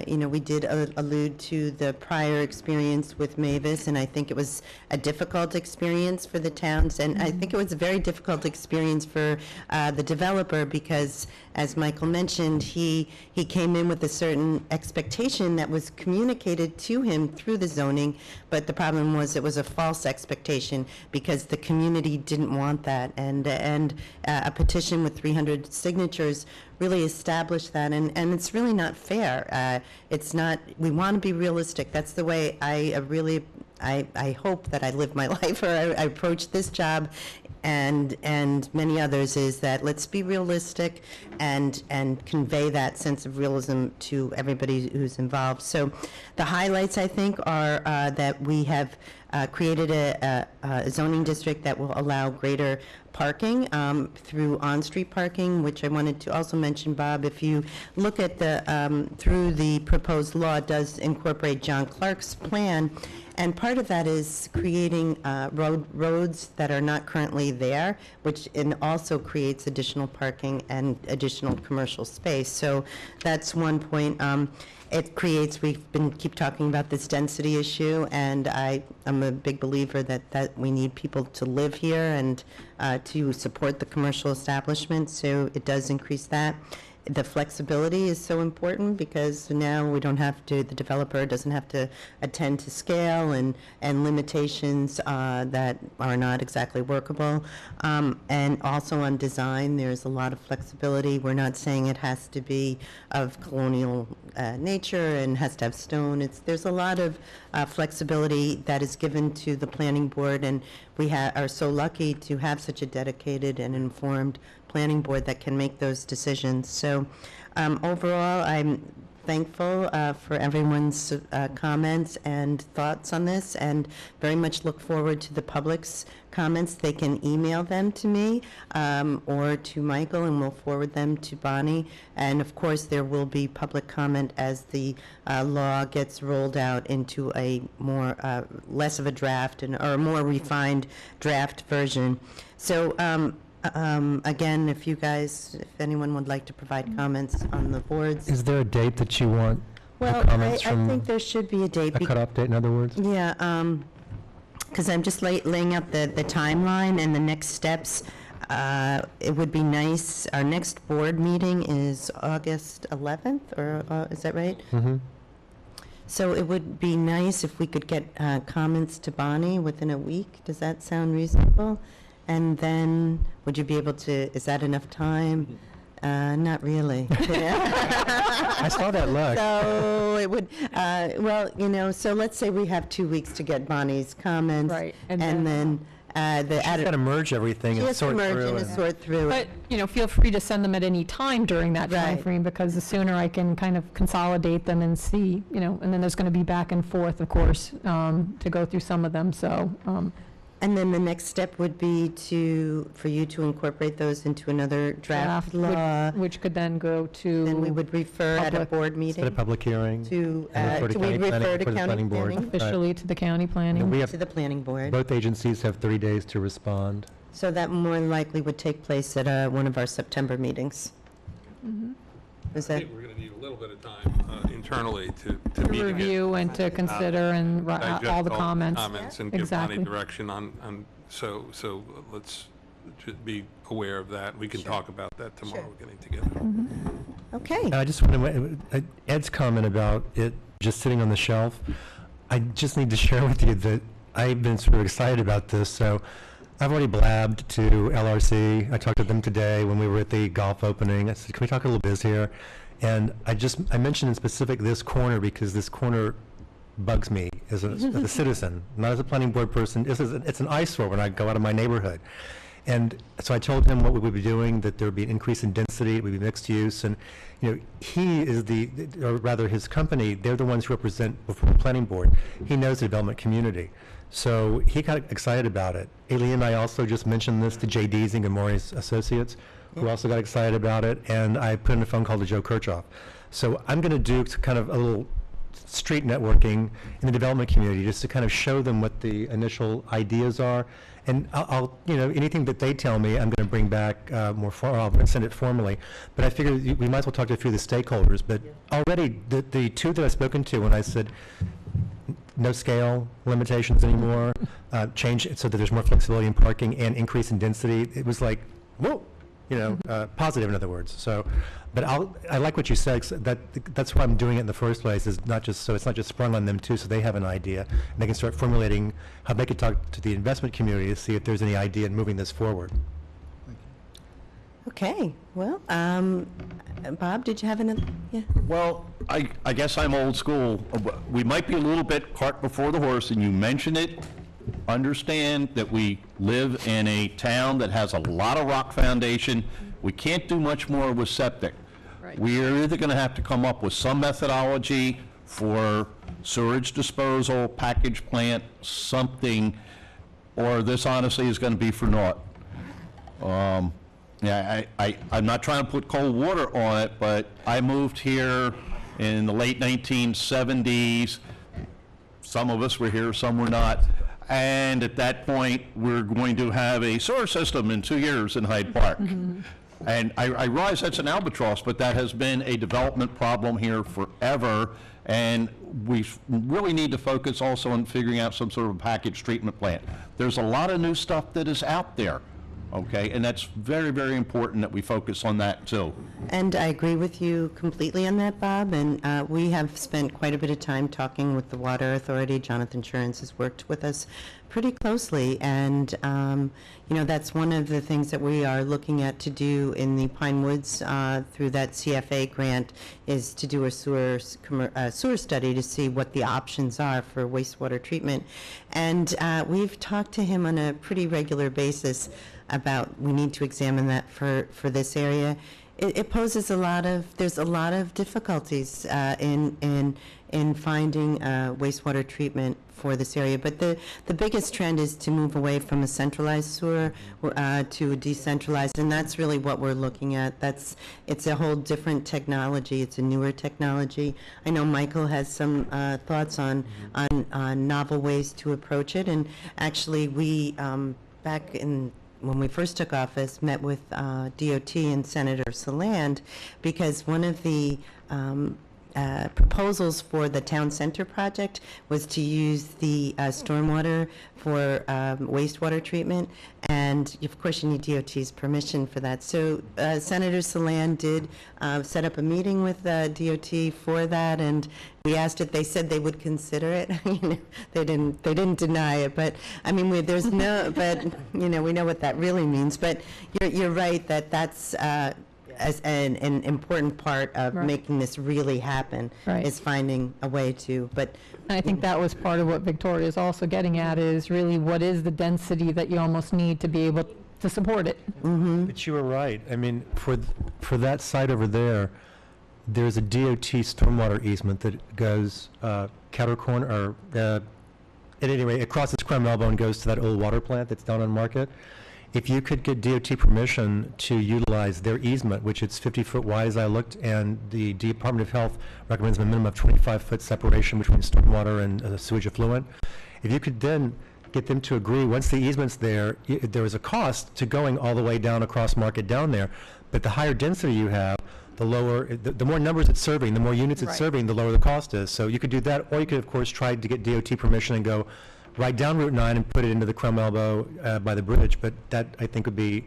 You know, we did allude to the prior experience with Mavis, and I think it was a difficult experience for the towns, and I think it was a very difficult experience for the developer because, as Michael mentioned, he came in with a certain expectation that was communicated to him through the zoning, but the problem was it was a false expectation because the community didn't want that, and a petition with 300 signatures really established that, and it's really not fair. It's not, we want to be realistic. That's the way I hope that I live my life, or I approach this job and many others, is that let's be realistic and convey that sense of realism to everybody who's involved. So the highlights, I think, are that we have created a zoning district that will allow greater parking through on-street parking, which I wanted to also mention, Bob. If you look at the through the proposed law, it does incorporate John Clark's plan, and part of that is creating roads that are not currently there, which also creates additional parking and additional commercial space. So that's one point. It creates, keep talking about this density issue, and I'm a big believer that we need people to live here and to support the commercial establishment, so it does increase that. The flexibility is so important because now we don't have to, the developer doesn't have to attend to scale and limitations that are not exactly workable. And also on design, there's a lot of flexibility. We're not saying it has to be of colonial nature and has to have stone. There's a lot of flexibility that is given to the planning board, and we are so lucky to have such a dedicated and informed planning board that can make those decisions. So overall, I'm thankful for everyone's comments and thoughts on this, and very much look forward to the public's comments. They can email them to me or to Michael, and we'll forward them to Bonnie. And of course, there will be public comment as the law gets rolled out into a more less of a draft or a more refined draft version. So again, if anyone would like to provide comments on the boards.
Is there a date that you want
Well,
comments
I think there should be a date.
a cutoff date, in other words?
Yeah, because I'm just laying out the timeline and the next steps. It would be nice, our next board meeting is August 11th, or is that right?
Mm-hmm.
So it would be nice if we could get comments to Bonnie within a week. Does that sound reasonable? And then, would you be able to, is that enough time? Not really.
I saw that look.
So it would, well, so let's say we have 2 weeks to get Bonnie's comments.
Right,
And
and
then the
She's got to merge everything and
Just
sort
merge
through.
and sort through.
But, feel free to send them at any time during that
Right.
timeframe, because the sooner I can kind of consolidate them and see, and then there's going to be back and forth, of course, to go through some of them, so.
And then the next step would be for you to incorporate those into another draft law.
Which could then go to.
Then we would refer at a
public-
board
Set a
meeting
public hearing.
to,
and refer to
we'd
county planning,
refer to
refer to
county
planning board.
planning,
Officially to the county
And
planning.
we have,
to the planning board.
both agencies have 30 days to respond.
So that more than likely would take place at one of our September meetings. Is
I
that,
think we're going to need a little bit of time internally to
To
meet again.
review and to consider and
Digest
all the comments.
Comments and give
Exactly.
Bonnie direction on, so let's just be aware of that. We can talk about that tomorrow, getting together.
okay.
I just want to, Ed's comment about it just sitting on the shelf, I just need to share with you that I've been sort of excited about this, so I've already blabbed to LRC. I talked to them today when we were at the golf opening. I said, can we talk a little biz here? And I mentioned in specific this corner because this corner bugs me as a citizen, not as a planning board person. It's an eyesore when I go out of my neighborhood. And so I told him what we would be doing, that there would be an increase in density, it would be mixed use, and he is or rather his company, they're the ones who represent before the planning board. He knows the development community. So he got excited about it. Aileen and I also just mentioned this to Jay Deasing and Maury's Associates, who also got excited about it, and I put in a phone call to Joe Kirchhoff. So I'm going to do kind of a little street networking in the development community just to kind of show them what the initial ideas are. And I'll anything that they tell me, I'm going to bring back I'll send it formally. But I figured we might as well talk to a few of the stakeholders. But already, the two that I've spoken to, when I said no scale limitations anymore, change it so that there's more flexibility in parking and increase in density, it was like, whoa, positive in other words. So, but I like what you said, 'cause that's why I'm doing it in the first place, is not just, so it's not just sprung on them too, so they have an idea, and they can start formulating how they could talk to the investment community to see if there's any idea in moving this forward.
Okay, well, Bob, did you have another? Yeah.
Well, I guess I'm old school. We might be a little bit cart before the horse, and you mentioned it. Understand that we live in a town that has a lot of rock foundation. We can't do much more with septic.
Right.
We're either going to have to come up with some methodology for sewage disposal, package plant, something, or this honestly is going to be for naught. Yeah, I'm not trying to put cold water on it, but I moved here in the late 1970s. Some of us were here, some were not. And at that point, we're going to have a sewer system in 2 years in Hyde Park. And I realize that's an albatross, but that has been a development problem here forever. And we really need to focus also on figuring out some sort of package treatment plant. There's a lot of new stuff that is out there. Okay, and that's very, very important that we focus on that too.
And I agree with you completely on that, Bob, and we have spent quite a bit of time talking with the Water Authority. Jonathan Shurens has worked with us pretty closely, and that's one of the things that we are looking at to do in the Pine Woods through that CFA grant, is to do a sewer study to see what the options are for wastewater treatment. And we've talked to him on a pretty regular basis about we need to examine that for this area. It poses there's a lot of difficulties in finding wastewater treatment for this area. But the biggest trend is to move away from a centralized sewer to a decentralized, and that's really what we're looking at. It's a whole different technology. It's a newer technology. I know Michael has some thoughts on novel ways to approach it, and actually we back when we first took office, met with DOT and Senator Saland, because one of the proposals for the town center project was to use the stormwater for wastewater treatment, and of course you need DOT's permission for that. So Senator Solan did set up a meeting with DOT for that, and we asked it. They said they would consider it. They didn't deny it, but I mean, there's no, but we know what that really means. But you're right that that's as an important part of making this really happen, is finding a way to. But
I think that was part of what Victoria is also getting at, is really what is the density that you almost need to be able to support it.
But you were right. I mean, for that site over there, there's a DOT stormwater easement that goes Catter Corner, or at any rate, it crosses Crum Elbow and goes to that old water plant that's down on Market. If you could get DOT permission to utilize their easement, which it's 50-foot wide as I looked, and the Department of Health recommends a minimum of 25-foot separation between stormwater and sewage effluent. If you could then get them to agree, once the easement's there, there is a cost to going all the way down across Market down there, but the higher density you have, the lower, the more numbers it's serving, the more units it's serving, the lower the cost is. So you could do that, or you could, of course, try to get DOT permission and go right down Route 9 and put it into the Crum Elbow by the bridge. But that, I think, would be,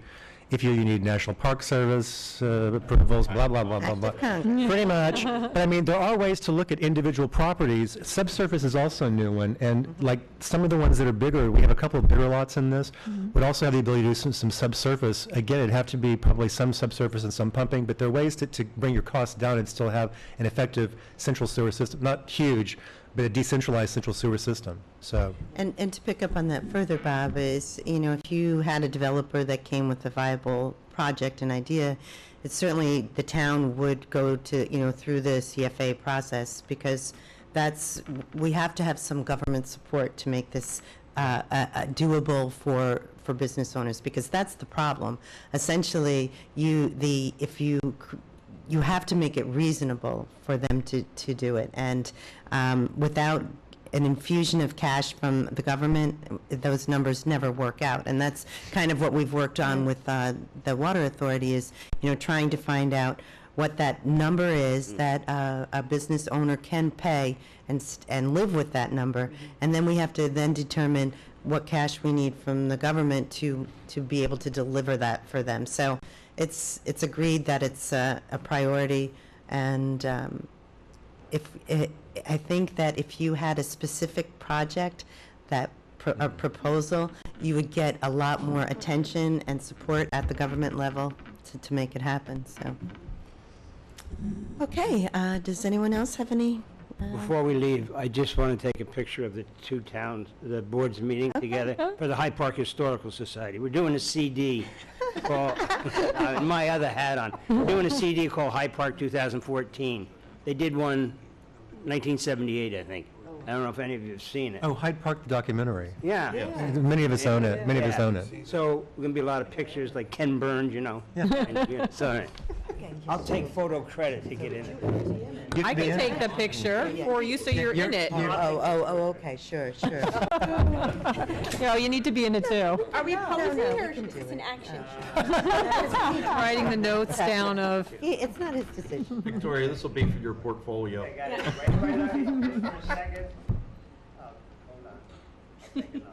if you need National Park Service approvals, blah, blah, blah, blah, blah. Pretty much. But I mean, there are ways to look at individual properties. Subsurface is also a new one. And like some of the ones that are bigger, we have a couple of bigger lots in this, would also have the ability to do some subsurface. Again, it'd have to be probably some subsurface and some pumping, but there are ways to bring your costs down and still have an effective central sewer system. Not huge, but a decentralized central sewer system. So.
And to pick up on that further, Bob, is, if you had a developer that came with a viable project and idea, it's certainly the town would go to, through the CFA process, because we have to have some government support to make this doable for business owners, because that's the problem. Essentially, you have to make it reasonable for them to do it. And without an infusion of cash from the government, those numbers never work out. And that's kind of what we've worked on with the Water Authority, is trying to find out what that number is that a business owner can pay and live with that number. And then we have to then determine what cash we need from the government to be able to deliver that for them. So it's agreed that it's a priority, and I think that if you had a specific project, a proposal, you would get a lot more attention and support at the government level to make it happen. So, okay, does anyone else have any?
Before we leave, I just want to take a picture of the two towns, the boards meeting together for the Hyde Park Historical Society. We're doing a CD called, my other hat on, we're doing a CD called Hyde Park 2014. They did one 1978, I think. I don't know if any of you have seen it.
Oh, Hyde Park, the documentary.
Yeah.
Many of us own it. Many of us own it.
So, we're going to be a lot of pictures like Ken Burns, Yeah. And, so, I'll take photo credit to get in it.
I can take the picture for you so you're in it.
Okay, sure.
You need to be in it too.
Are we posing or is this an action?
Writing the notes down of.
It's not his decision.
Victoria, this will be for your portfolio.
I got it right on here for a second. Oh, hold on. I'll take another.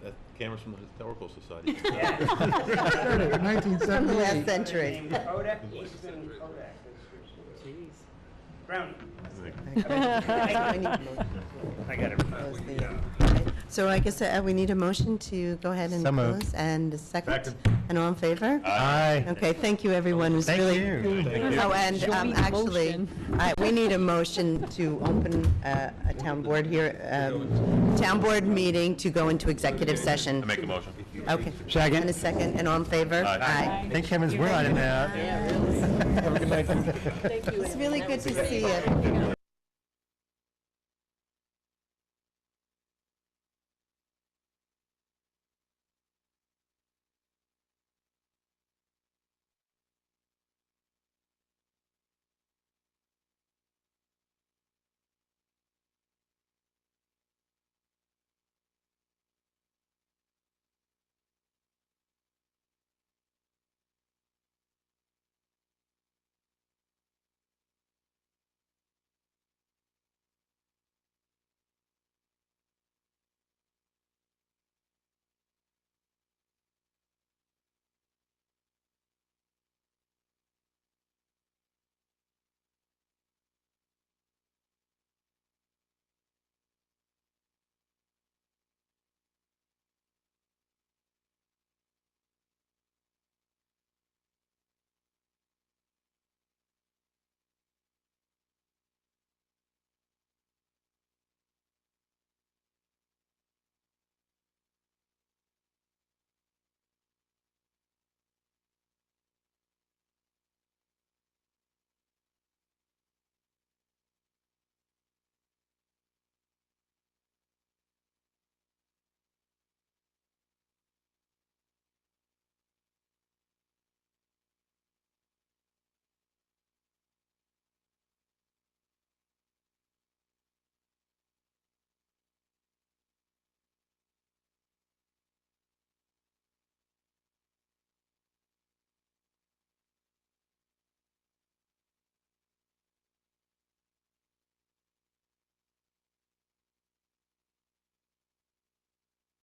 That camera's from the Historical Society.
1978.
From the last century.
Kodak, Eastman Kodak. Brownie. I got it.
So I guess we need a motion to go ahead and
So moved.
close, and a second. And all in favor?
Aye.
Okay, thank you, everyone. It was really. Oh, and
Show me the
actually,
motion.
we need a motion to open a town board town board meeting to go into executive session.
I make a motion.
Okay.
Second.
And a second, and all in favor?
Aye.
Thank heavens we're not in that.
It's really good to see you.